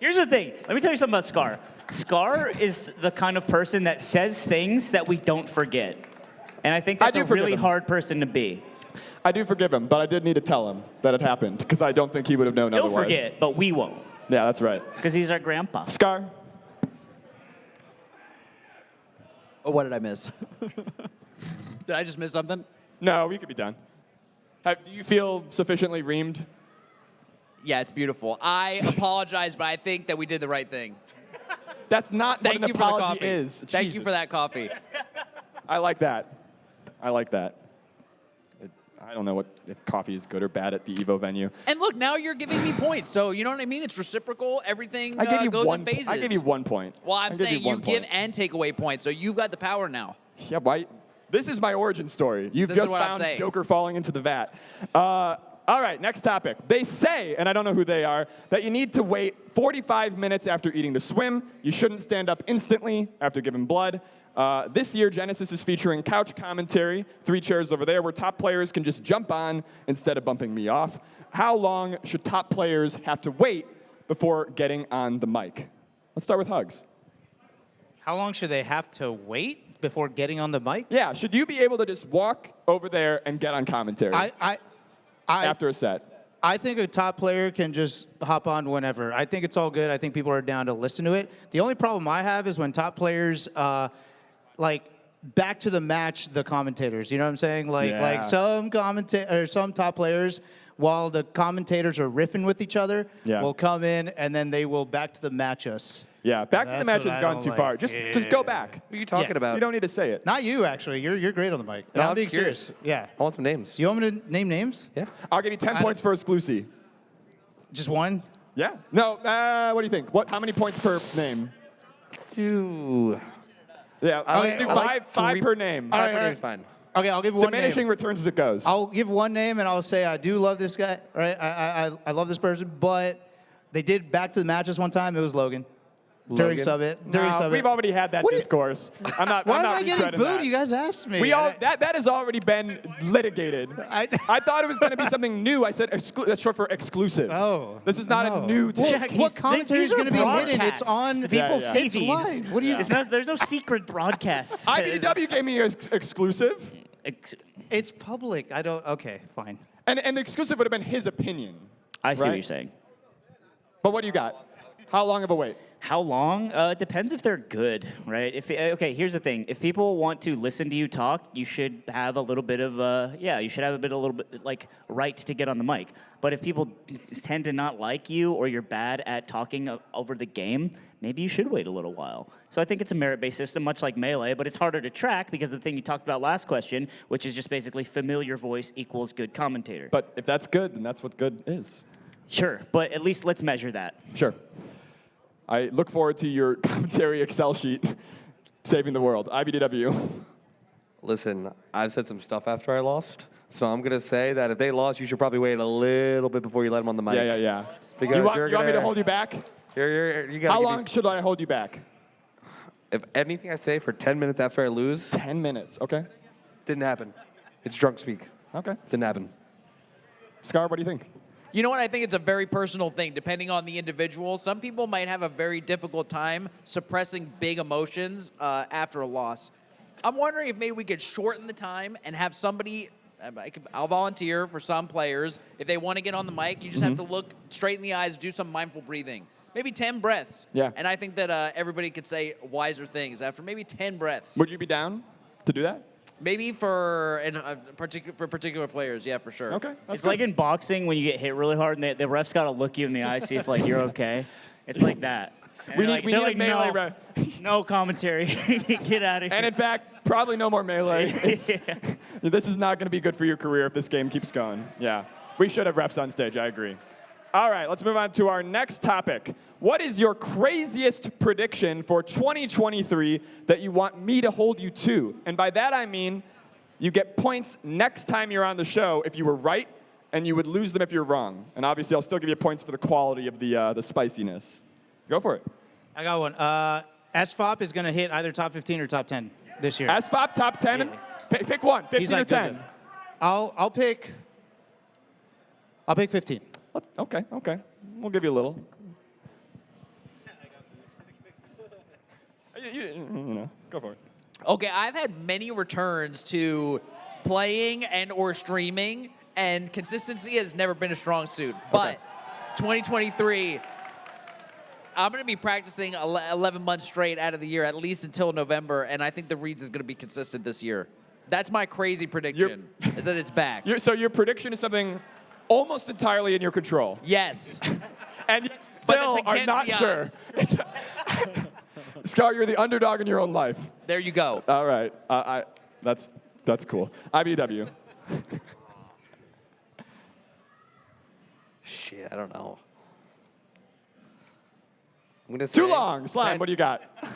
Here's the thing. Let me tell you something about Scar. Scar is the kind of person that says things that we don't forget. And I think that's do a forgive really him. hard person to be. I do forgive him, but I did need to tell him that it happened because I don't think he would have known He'll otherwise. forget, but we won't. Yeah, that's right. Because he's our grandpa. Scar? Oh, what did I miss? Did I just miss something? No, we could be done. Do you feel sufficiently reamed? Yeah, it's beautiful. I apologize, but I think that we did the right thing. That's not Thank what you an for the apology coffee. is. Thank you Jesus. for that coffee. I like that. I like that. I don't know if coffee is good or bad at the Evo venue. And look, now you're giving me points, so you know what I mean? It's reciprocal. Everything I give you goes one. in phases. I give you 1 point. Well, I I'm give saying you you 1 give point. and take away points, so you've got the power now. Yeah, why? This is my origin story. You've This is just what I'm found saying. Joker falling into the vat. All right, next topic. They say, and I don't know who they are, that you need to wait 45 minutes after eating to swim. You shouldn't stand up instantly after giving blood. This year, Genesis is featuring couch commentary, 3 chairs over there, where top players can just jump on instead of bumping me off. How long should top players have to wait before getting on the mic? Let's start with Hugs. How long should they have to wait before getting on the mic? Yeah, should you be able to just walk over there and get on commentary after a set? I think a top player can just hop on whenever. I think it's all good. I think people are down to listen to it. The only problem I have is when top players, back to the match, the commentators. You know what I'm saying? Yeah. Some top players while the commentators are riffing with each other, Yeah. will come in and then they will back to the match us. Yeah, back to the That's match what has I gone don't too like. far. Just go back. What are you talking Yeah. about? You don't need to say it. Not you, actually. You're great on the mic. No, I'm I'm being curious. serious. Yeah. I want some names. You want me to name names? Yeah. I'll give you 10 points for exclusive. Just one? Yeah. No. What do you think? How many points per name? Let's do. Yeah. Let's do I like five three- per name. All right, Five per all name right. is fine. Okay, I'll give one Diminishing name. returns as it goes. I'll give one name and I'll say I do love this guy, right? I love this person, but they did back to the matches one time. It was Logan. During Logan? Summit. No, we've already had that What do you- discourse. I'm not. Why I'm am not I getting retreading booed? that. You guys asked me. We all that has already been litigated. I thought it was going to be something new. I said that's short for exclusive. Oh. This is not no. a new. Well, Jack, what commentary is going to be hidden? It's on. The people Yeah, yeah. see It's these. live. What do you? It's not, there's no secret broadcasts. IBDW gave me exclusive, It's public. I don't. Okay, fine. and the exclusive would have been his opinion. I see what Right? you're saying. But what do you got? How long of a wait? How long? It depends if they're good, right? Okay, here's the thing. If people want to listen to you talk, you should have a little bit of you should have a little bit like right to get on the mic. But if people tend to not like you or you're bad at talking over the game, maybe you should wait a little while. So I think it's a merit-based system, much like Melee, but it's harder to track because of the thing you talked about last question, which is just basically familiar voice equals good commentator. But if that's good, then that's what good is. Sure, but at least let's measure that. Sure. I look forward to your commentary Excel sheet saving the world. IBDW. Listen, I've said some stuff after I lost, so I'm gonna say that if they lost, you should probably wait a little bit before you let them on the mic. Yeah. Because You want you're me to gonna- hold you back? You gotta How give long me- should I hold you back? If anything I say for 10 minutes after I lose, 10 minutes. Okay. didn't happen. It's drunk speak. Okay. Didn't happen. Scar, what do you think? You know what? I think it's a very personal thing, depending on the individual. Some people might have a very difficult time suppressing big emotions after a loss. I'm wondering if maybe we could shorten the time and have somebody. I'll volunteer for some players. If they want to get on the mic, you just have to look straight in the eyes, do some mindful breathing. Maybe 10 breaths. Yeah. And I think that everybody could say wiser things after maybe 10 breaths. Would you be down to do that? Maybe for particular players, yeah, for sure. Okay. That's It's like in boxing when you get hit really hard and the ref's got to look you in the eye, see if like you're okay. It's like that. And We they're need- we they're need a melee no, ref." no commentary. Get out of here. And in fact, probably no more melee. This is not going to be good for your career if this game keeps going. Yeah. We should have refs on stage. I agree. All right, let's move on to our next topic. What is your craziest prediction for 2023 that you want me to hold you to? And by that I mean you get points next time you're on the show if you were right, and you would lose them if you're wrong. And obviously, I'll still give you points for the quality of the spiciness. Go for it. I got one. SFOP is going to hit either top 15 or top 10 this year. SFOP top 10. Pick one. 15 He's or like 10. good. I'll pick 15. Okay. We'll give you a little. You know, go for it. Okay, I've had many returns to playing and or streaming, and consistency has never been a strong suit. But 2023, I'm going to be practicing 11 months straight out of the year, at least until November, and I think the reads is going to be consistent this year. That's my crazy prediction, is that it's back. So your prediction is something almost entirely in your control. Yes. And you But still it's are against not the sure. odds. Scar, you're the underdog in your own life. There you go. All right. That's cool. IBW. Shit, I don't know. I'm gonna say Too long. Slime, 10. what do you got? I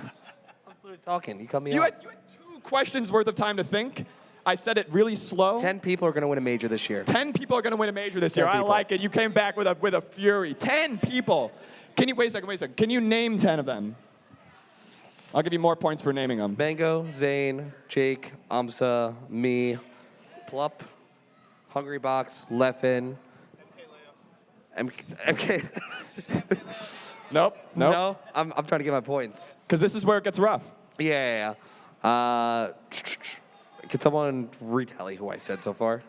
was literally talking. You cut me You off. had 2 questions worth of time to think. I said it really slow. 10 people are gonna win a major this year. 10 people are going to win a major this year. 10 I people. like it. You came back with a fury. 10 people. Can you wait a second? Can you name 10 of them? I'll give you more points for naming them. Mango, Zane, Jake, Amsa, me, Plup, Hungry Box, Leffen, MK. Nope. No, I'm trying to get my points. Because this is where it gets rough. Yeah. Could someone retally who I said so far?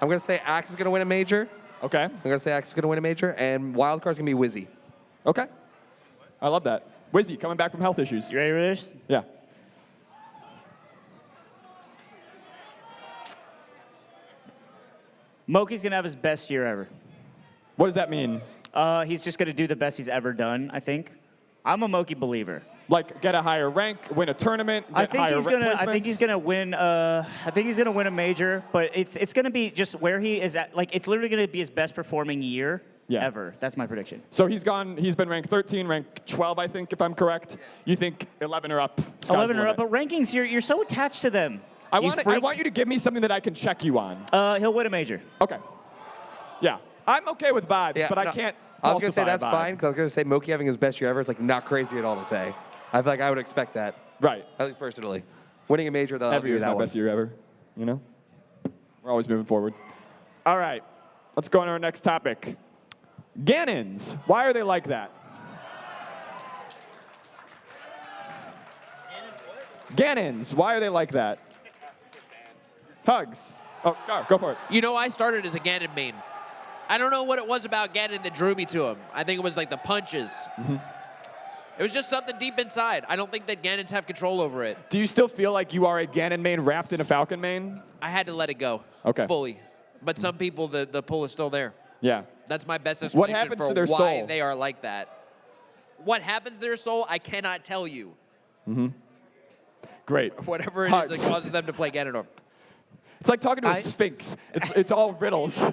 I'm gonna say Axe is gonna win a major. Okay. I'm gonna say Axe is gonna win a major, and Wildcard's gonna be Wizzy. Okay. I love that. Wizzy coming back from health issues. You ready for this? Yeah. Moki's gonna have his best year ever. What does that mean? He's just gonna do the best he's ever done, I think. I'm a Moki believer. Like get a higher rank, win a tournament, get I think higher he's gonna. I placements? think he's gonna win. I think he's gonna win a major, but it's gonna be just where he is at. Like it's literally gonna be his best performing year ever. That's my prediction. So he's been ranked 13, ranked 12, I think, if I'm correct. You think 11 or up? Sky's 11 the or up, limit. but rankings, you're so attached to them. I You freak. want you to give me something that I can check you on. He'll win a major. Okay. Yeah. I'm okay with vibes, but I no, can't I was going to say falsify a that's vibe. fine, because I was going to say Moki having his best year ever is like not crazy at all to say. I feel like I would expect that, Right. at least personally. Winning a major, though, Every year's that my one. best year ever, you know? We're always moving forward. All right. Let's go on to our next topic. Ganons. Why are they like that? Ganons. Why are they like that? Hugs. Oh, Scar, go for it. You know, I started as a Ganon main. I don't know what it was about Ganon that drew me to him. I think it was like the punches. Mm-hmm. It was just something deep inside. I don't think that Ganons have control over it. Do you still feel like you are a Ganon main wrapped in a Falcon main? I had to let it go. Okay. Fully. But some people, the pull is still there. Yeah. That's my best What explanation happens for to their why soul? they are like that. What happens to their soul, I cannot tell you. Great. Whatever it is Hugs. that causes them to play Ganondorf. It's like talking to a sphinx. It's all riddles.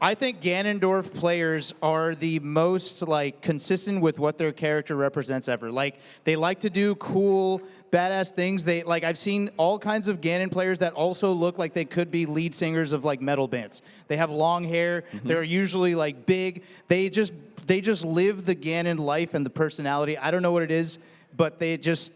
I think Ganondorf players are the most like consistent with what their character represents ever. Like they like to do cool, badass things. They like I've seen all kinds of Ganon players that also look like they could be lead singers of like metal bands. They have long hair. They're usually like big. They just live the Ganon life and the personality. I don't know what it is, but they just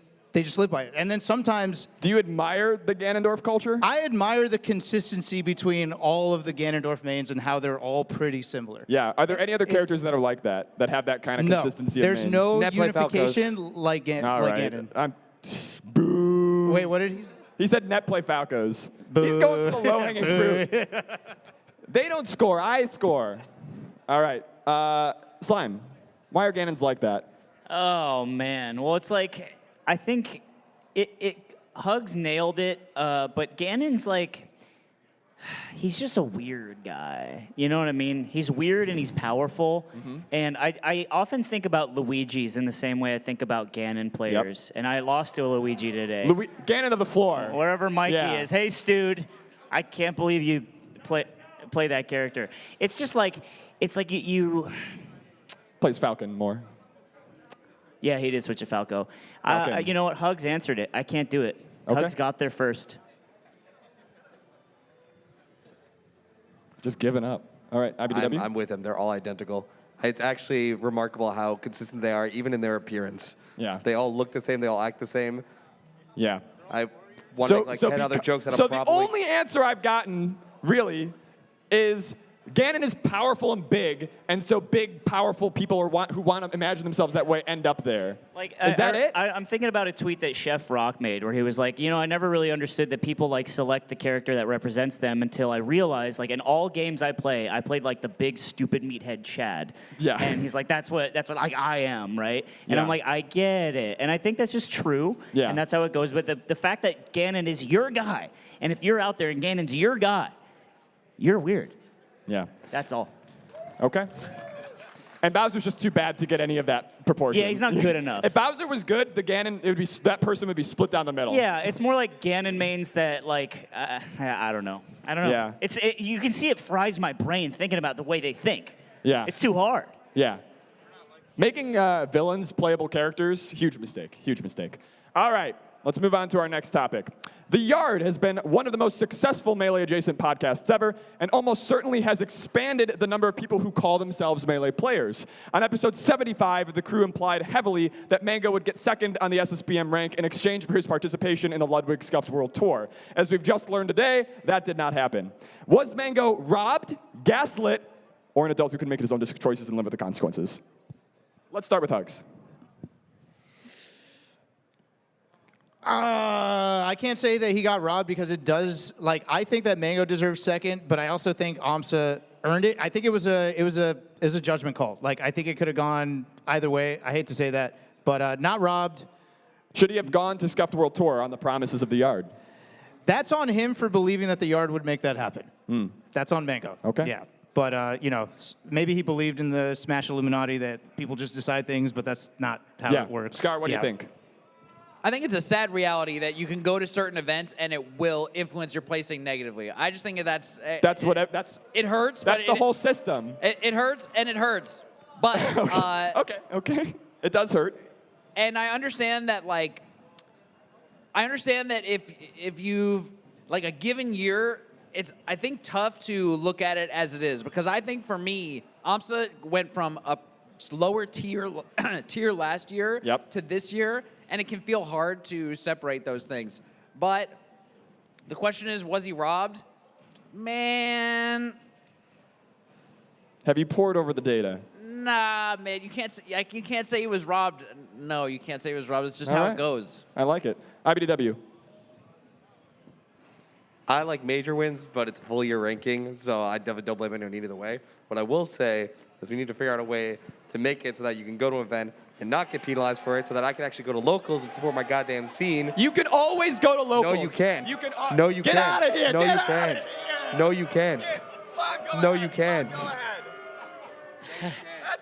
live by it. And then sometimes Do you admire the Ganondorf culture? I admire the consistency between all of the Ganondorf mains and how they're all pretty similar. Yeah. Are there any other characters that are like that have that kind of No, consistency? there's of mains? no Net play unification Falcos. like All like right. Ganon. Boo. Wait, what did he say? He said net play Falcos. Boo. He's going for the low-hanging fruit. They don't score. I score. All right. Slime. Why are Ganons like that? Oh man. Well, it's like I think it Hugs nailed it, but Ganon's like he's just a weird guy. You know what I mean? He's weird and he's powerful. And I often think about Luigi's in the same way I think about Ganon players. And I lost to a Luigi today. Ganon of the floor. Wherever Mikey Yeah. is. Hey, Stewed, I can't believe you play that character. It's just like you Plays Falcon more. Yeah, he did switch to Falco. Falcon. You know what? Hugs answered it. I can't do it. Okay. Hugs got there first. Just giving up. All right. IBDW. I'm with them. They're all identical. It's actually remarkable how consistent they are, even in their appearance. Yeah. They all look the same. They all act the same. Yeah. I want to make like 10 other jokes that so I'm probably... the only answer I've gotten, really, is Ganon is powerful and big, and so big, powerful people who want to imagine themselves that way end up there. Like, is that it? I'm thinking about a tweet that Chef Rock made where he was like, I never really understood that people like select the character that represents them until I realized, like, in all games I played like the big stupid meathead Chad. Yeah. And he's like, that's what like I am, right? And Yeah. I'm like, I get it. And I think that's just true. Yeah. And that's how it goes. But the fact that Ganon is your guy, and if you're out there and Ganon's your guy, you're weird. Yeah. That's all. Okay. And Bowser's just too bad to get any of that proportion. Yeah, he's not good enough. If Bowser was good, the Ganon, that person would be split down the middle. Yeah, it's more like Ganon mains that, like, I don't know. Yeah. You can see it fries my brain thinking about the way they think. Yeah. It's too hard. Yeah. Making villains playable characters, huge mistake. Huge mistake. All right. Let's move on to our next topic. The Yard has been one of the most successful Melee-adjacent podcasts ever, and almost certainly has expanded the number of people who call themselves Melee players. On episode 75, the crew implied heavily that Mango would get second on the SSBM rank in exchange for his participation in the Ludwig Scuffed World Tour. As we've just learned today, that did not happen. Was Mango robbed, gaslit, or an adult who can make his own choices and live with the consequences? Let's start with Hugs. I can't say that he got robbed because it does, like, I think that Mango deserves second, but I also think Amsa earned it. I think it was a judgment call. Like, I think it could have gone either way. I hate to say that, but not robbed. Should he have gone to Scuffed World Tour on the promises of the Yard? That's on him for believing that the yard would make that happen. That's on Mango. Okay. Yeah. But, maybe he believed in the Smash Illuminati that people just decide things, but that's not how it works. Scar, what do Yeah. you think? I think it's a sad reality that you can go to certain events and it will influence your placing negatively. I just think that's It it hurts. That's but the it, whole system. It hurts and it hurts. But Okay. It does hurt. and I understand that if you've like a given year, it's I think tough to look at it as it is because I think for me, AMSA went from a lower tier last year to this year, and it can feel hard to separate those things. But the question is, was he robbed? Man, Have you poured over the data? nah, man, you can't say he was robbed. No, you can't say he was robbed. It's just All how right. it goes. I like it. IBDW. I like major wins, but it's a full year ranking, so I don't blame anyone either way. What I will say is we need to figure out a way to make it so that you can go to an event and not get penalized for it, so that I can actually go to locals and support my goddamn scene. You can always go to locals. No, you can't. You can. No, you get can't. out of here. No, get you out can't. Of here. No, you can't. Slime, go No, ahead. you can't. Slime, go ahead.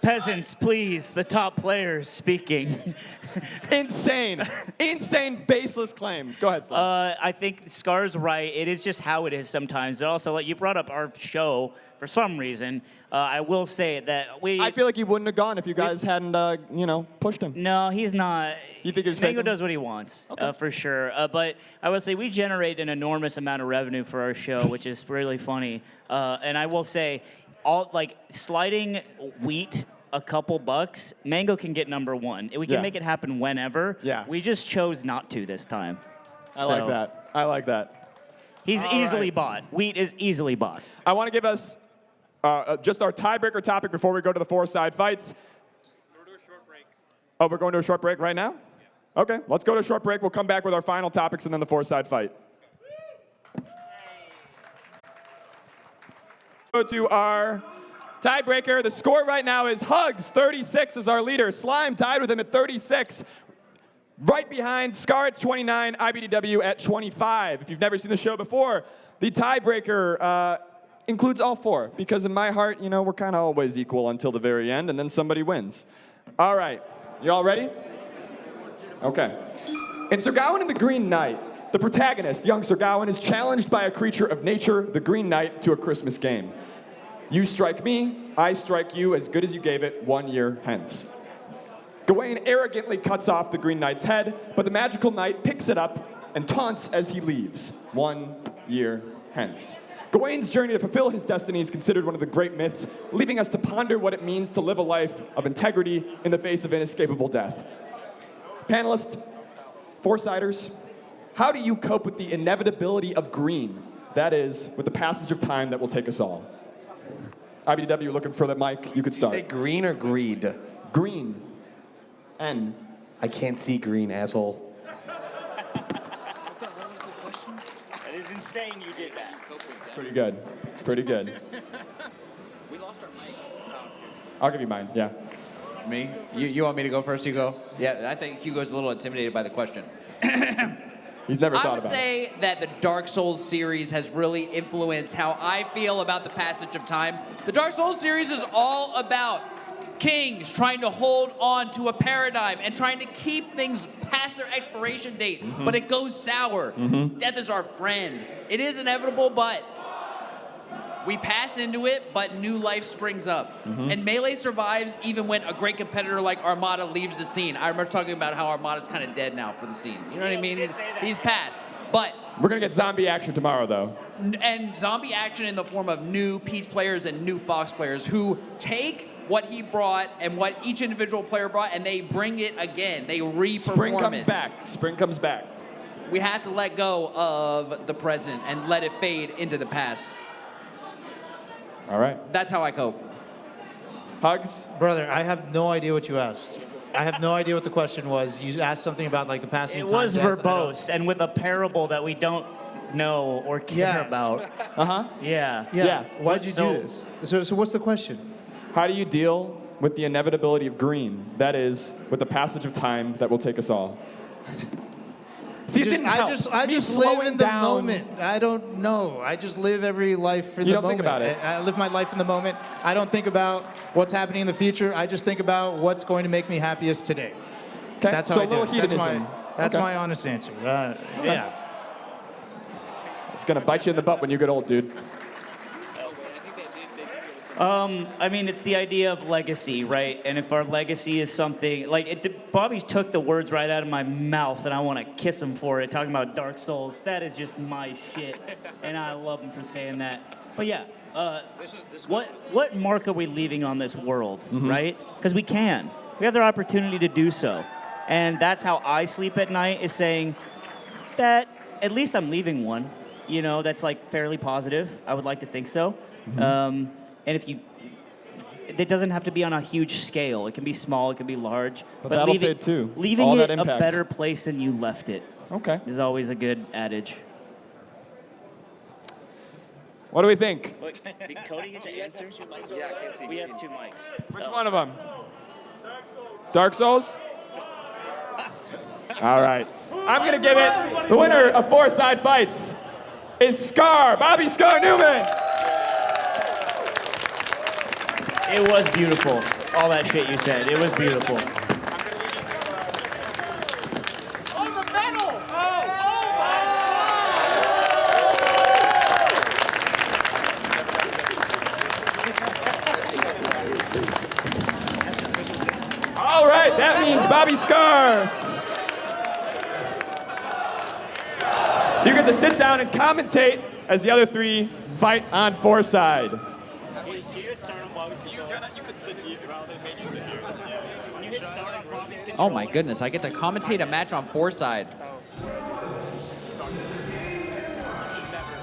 Peasants, please, the top players speaking. Insane. Insane, baseless claim. Go ahead, Slime. I think Scar's right. It is just how it is sometimes. But also, like you brought up our show for some reason. I will say that I feel like he wouldn't have gone if you guys hadn't, pushed him. No, he's not. You think he was Mango faking? does what he wants, for sure. But I will say we generate an enormous amount of revenue for our show, which is really funny. And I will say, sliding wheat a couple bucks, Mango can get number one. We can make it happen whenever. Yeah. We just chose not to this time. I like that. I like that. He's easily bought. Wheat is easily bought. I want to give us just our tiebreaker topic before we go to the Fourside fights. We're doing a short break. Oh, we're going to a short break right now? Yeah. Okay, let's go to a short break. We'll come back with our final topics and then the Fourside fight. Go to our tiebreaker. The score right now is Hugs, 36 is our leader. Slime tied with him at 36. Right behind Scar at 29, IBDW at 25. If you've never seen the show before, the tiebreaker includes all four, because in my heart, we're kind of always equal until the very end, and then somebody wins. All right, you all ready? Okay. In Sir Gawain and the Green Knight, the protagonist, young Sir Gawain, is challenged by a creature of nature, the Green Knight, to a Christmas game. You strike me, I strike you, as good as you gave it 1 year hence. Gawain arrogantly cuts off the Green Knight's head, but the magical knight picks it up and taunts as he leaves 1 year hence. Gawain's journey to fulfill his destiny is considered one of the great myths, leaving us to ponder what it means to live a life of integrity in the face of inescapable death. Panelists, Foursiders, how do you cope with the inevitability of green? That is, with the passage of time that will take us all. IBDW looking for the mic, you could start. Say green or greed? Green. N. I can't see green, asshole. That is insane you did that. Pretty good. Pretty good. We lost our mic. I'll give you mine, yeah. Me? You want me to go first? You go? Yeah, I think Hugo's a little intimidated by the question. He's never I thought would about it. say that the Dark Souls series has really influenced how I feel about the passage of time. The Dark Souls series is all about kings trying to hold on to a paradigm and trying to keep things past their expiration date, but it goes sour. Death is our friend. It is inevitable, but we pass into it, but new life springs up. And Melee survives even when a great competitor like Armada leaves the scene. I remember talking about how Armada's kind of dead now for the scene. You know what I mean? He's passed. But We're going to get zombie action tomorrow, though. and zombie action in the form of new Peach players and new Fox players who take what he brought and what each individual player brought, and they bring it again. They re-perform Spring comes it. back. Spring comes back. We have to let go of the present and let it fade into the past. All right. That's how I cope. Hugs? Brother, I have no idea what you asked. I have no idea what the question was. You asked something about like the passing It of time. was death. I don't- verbose and with a parable that we don't know or care Yeah. about. Uh-huh. Yeah. Yeah. Yeah. Why'd you So- do this? So what's the question? How do you deal with the inevitability of green? That is, with the passage of time that will take us all. See, it didn't help. I Me just live slowing in the down- moment. I don't know. I just live every life in You the don't think moment. about it. I live my life in the moment. I don't think about what's happening in the future. I just think about what's going to make me happiest today. Okay, That's how so I a little do it. hedonism. That's Okay. my honest answer. Yeah. It's gonna bite you in the butt when you get old, dude. I mean, it's the idea of legacy, right? And if our legacy is something like Bobby took the words right out of my mouth, and I want to kiss him for it. Talking about Dark Souls, that is just my shit, and I love him for saying that. But yeah, what mark are we leaving on this world, right? Because we have the opportunity to do so, and that's how I sleep at night. Is saying that at least I'm leaving one, that's like fairly positive. I would like to think so. And it doesn't have to be on a huge scale. It can be small, it can be large. But that'll fade too. Leaving All it that a impact. better place than you left it Okay. is always a good adage. What do we think? Did Cody get to answer? Yeah, I can't see. We have 2 mics. Which one of them? Dark Souls? All right. I'm going to give it the winner of Fourside Fights is Scar, Bobby Scar Newman. It was beautiful. All that shit you said. It was beautiful. All right, that means Bobby Scar. You get to sit down and commentate as the other 3 fight on Fourside. You could sit here. Well, they made you sit here. When you hit start on Bobby's Oh my goodness, I get to commentate a match on Fourside.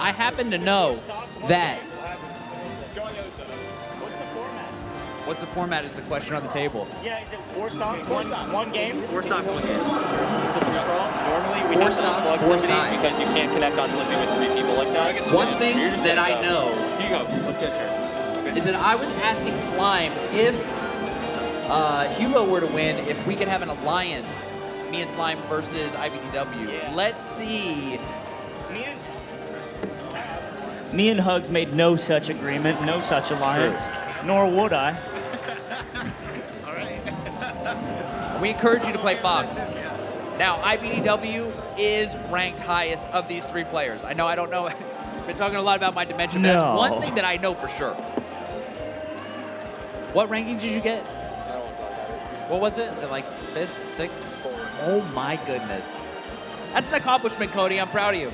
I happen to know that. What's the format is the question on the table. Yeah, is it 4 stocks, one game? 4 stocks, 1 game. It's a free-for-all. Normally, we 4 have to stocks, unplug 4 somebody sides. because you can't connect constantly with 3 people like that. One thing that I know Here you go. Let's get a chair. is that I was asking Slime if Hugo were to win, if we could have an alliance, me and Slime versus IBDW. Yeah. Let's see. Me and Hugs made no such agreement, no such alliance, nor would I. We encourage you to play Fox. Now, IBDW is ranked highest of these 3 players. I know I don't know. I've been talking a lot about my dimension, but No. that's one thing that I know for sure. What ranking did you get? What was it? Is it like 5th, 6th? Oh my goodness. That's an accomplishment, Cody. I'm proud of you.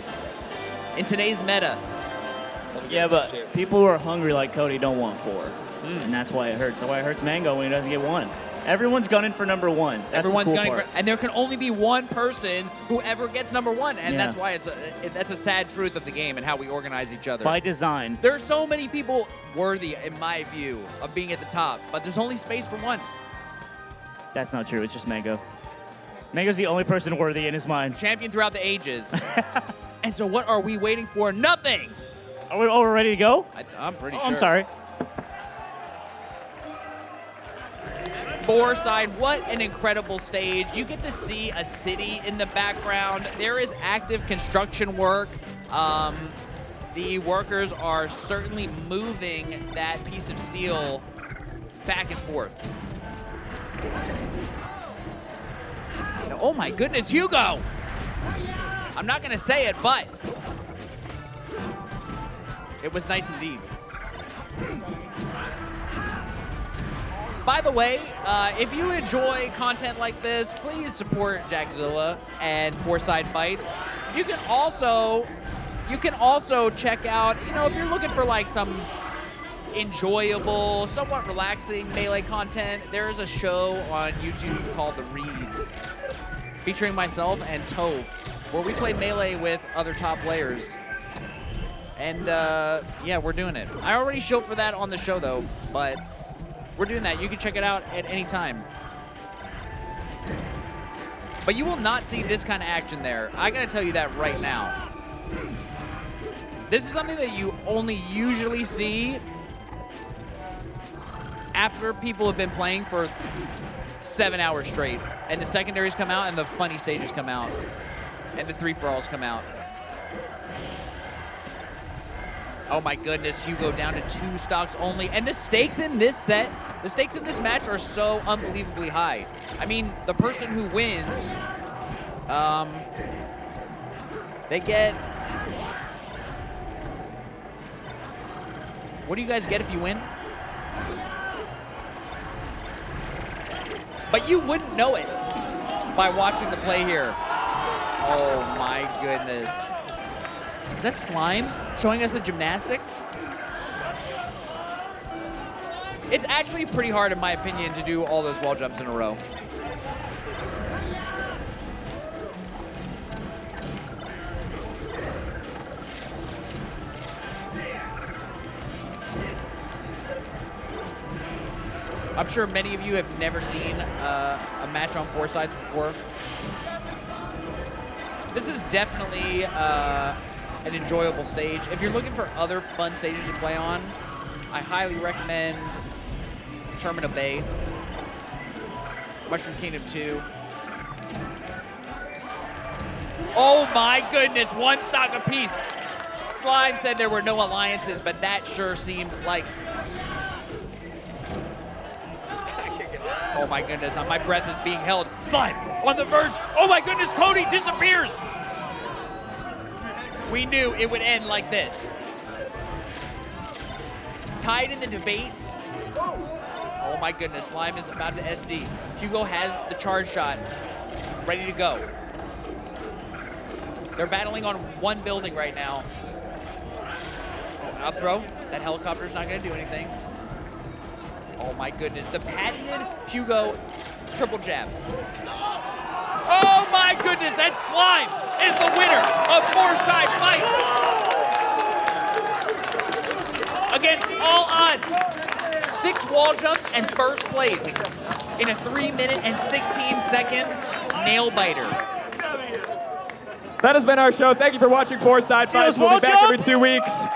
In today's meta. Yeah, but people who are hungry like Cody don't want 4. And that's why it hurts. That's why it hurts Mango when he doesn't get 1. Everyone's gunning for number 1. That's Everyone's the cool gunning part. and there can only be one person who ever gets number 1, and Yeah. that's why that's a sad truth of the game and how we organize each other. By design. There are so many people worthy, in my view, of being at the top, but there's only space for 1. That's not true. It's just Mango. Mango's the only person worthy in his mind. Champion throughout the ages. And so what are we waiting for? Nothing! Are we all ready to go? I'm pretty sure. I'm sorry. Fourside, what an incredible stage. You get to see a city in the background. There is active construction work. The workers are certainly moving that piece of steel back and forth. Oh my goodness, Hugo! I'm not gonna say it, but it was nice indeed. By the way, if you enjoy content like this, please support Jackzilla and Fourside Fights. You can also check out, if you're looking for like some enjoyable, somewhat relaxing Melee content, there is a show on YouTube called The Reeds, featuring myself and Tove, where we play Melee with other top players. And yeah, we're doing it. I already showed for that on the show though, but we're doing that. You can check it out at any time. But you will not see this kind of action there. I gotta tell you that right now. This is something that you only usually see after people have been playing for 7 hours straight and the secondaries come out and the funny stages come out. And the 3-for-alls come out. Oh my goodness, Hugo down to 2 stocks only. And the stakes in this set, the stakes in this match are so unbelievably high. I mean, the person who wins, they get... What do you guys get if you win? But you wouldn't know it by watching the play here. Oh my goodness. Is that Slime showing us the gymnastics? It's actually pretty hard, in my opinion, to do all those wall jumps in a row. I'm sure many of you have never seen a match on Foursides before. This is definitely an enjoyable stage. If you're looking for other fun stages to play on, I highly recommend Termina Bay, Mushroom Kingdom 2. Oh my goodness, 1 stock apiece. Slime said there were no alliances, but that sure seemed like... Oh my goodness, my breath is being held. Slime on the verge. Oh my goodness, Cody disappears. We knew it would end like this. Tied in the debate. Oh my goodness, Slime is about to SD. Hugo has the charge shot ready to go. They're battling on 1 building right now. Oh, up throw. That helicopter's not gonna do anything. Oh my goodness, the patented Hugo triple jab. Oh my goodness, and Slime is the winner of Fourside Fight. Against all odds, 6 wall jumps and first place in a 3-minute and 16-second nail biter. That has been our show. Thank you for watching Fourside Fights. We'll be back every 2 weeks.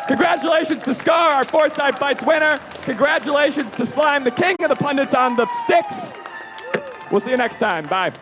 Congratulations to Scar, our Fourside Fights winner. Congratulations to Slime, the king of the pundits on the sticks. We'll see you next time. Bye.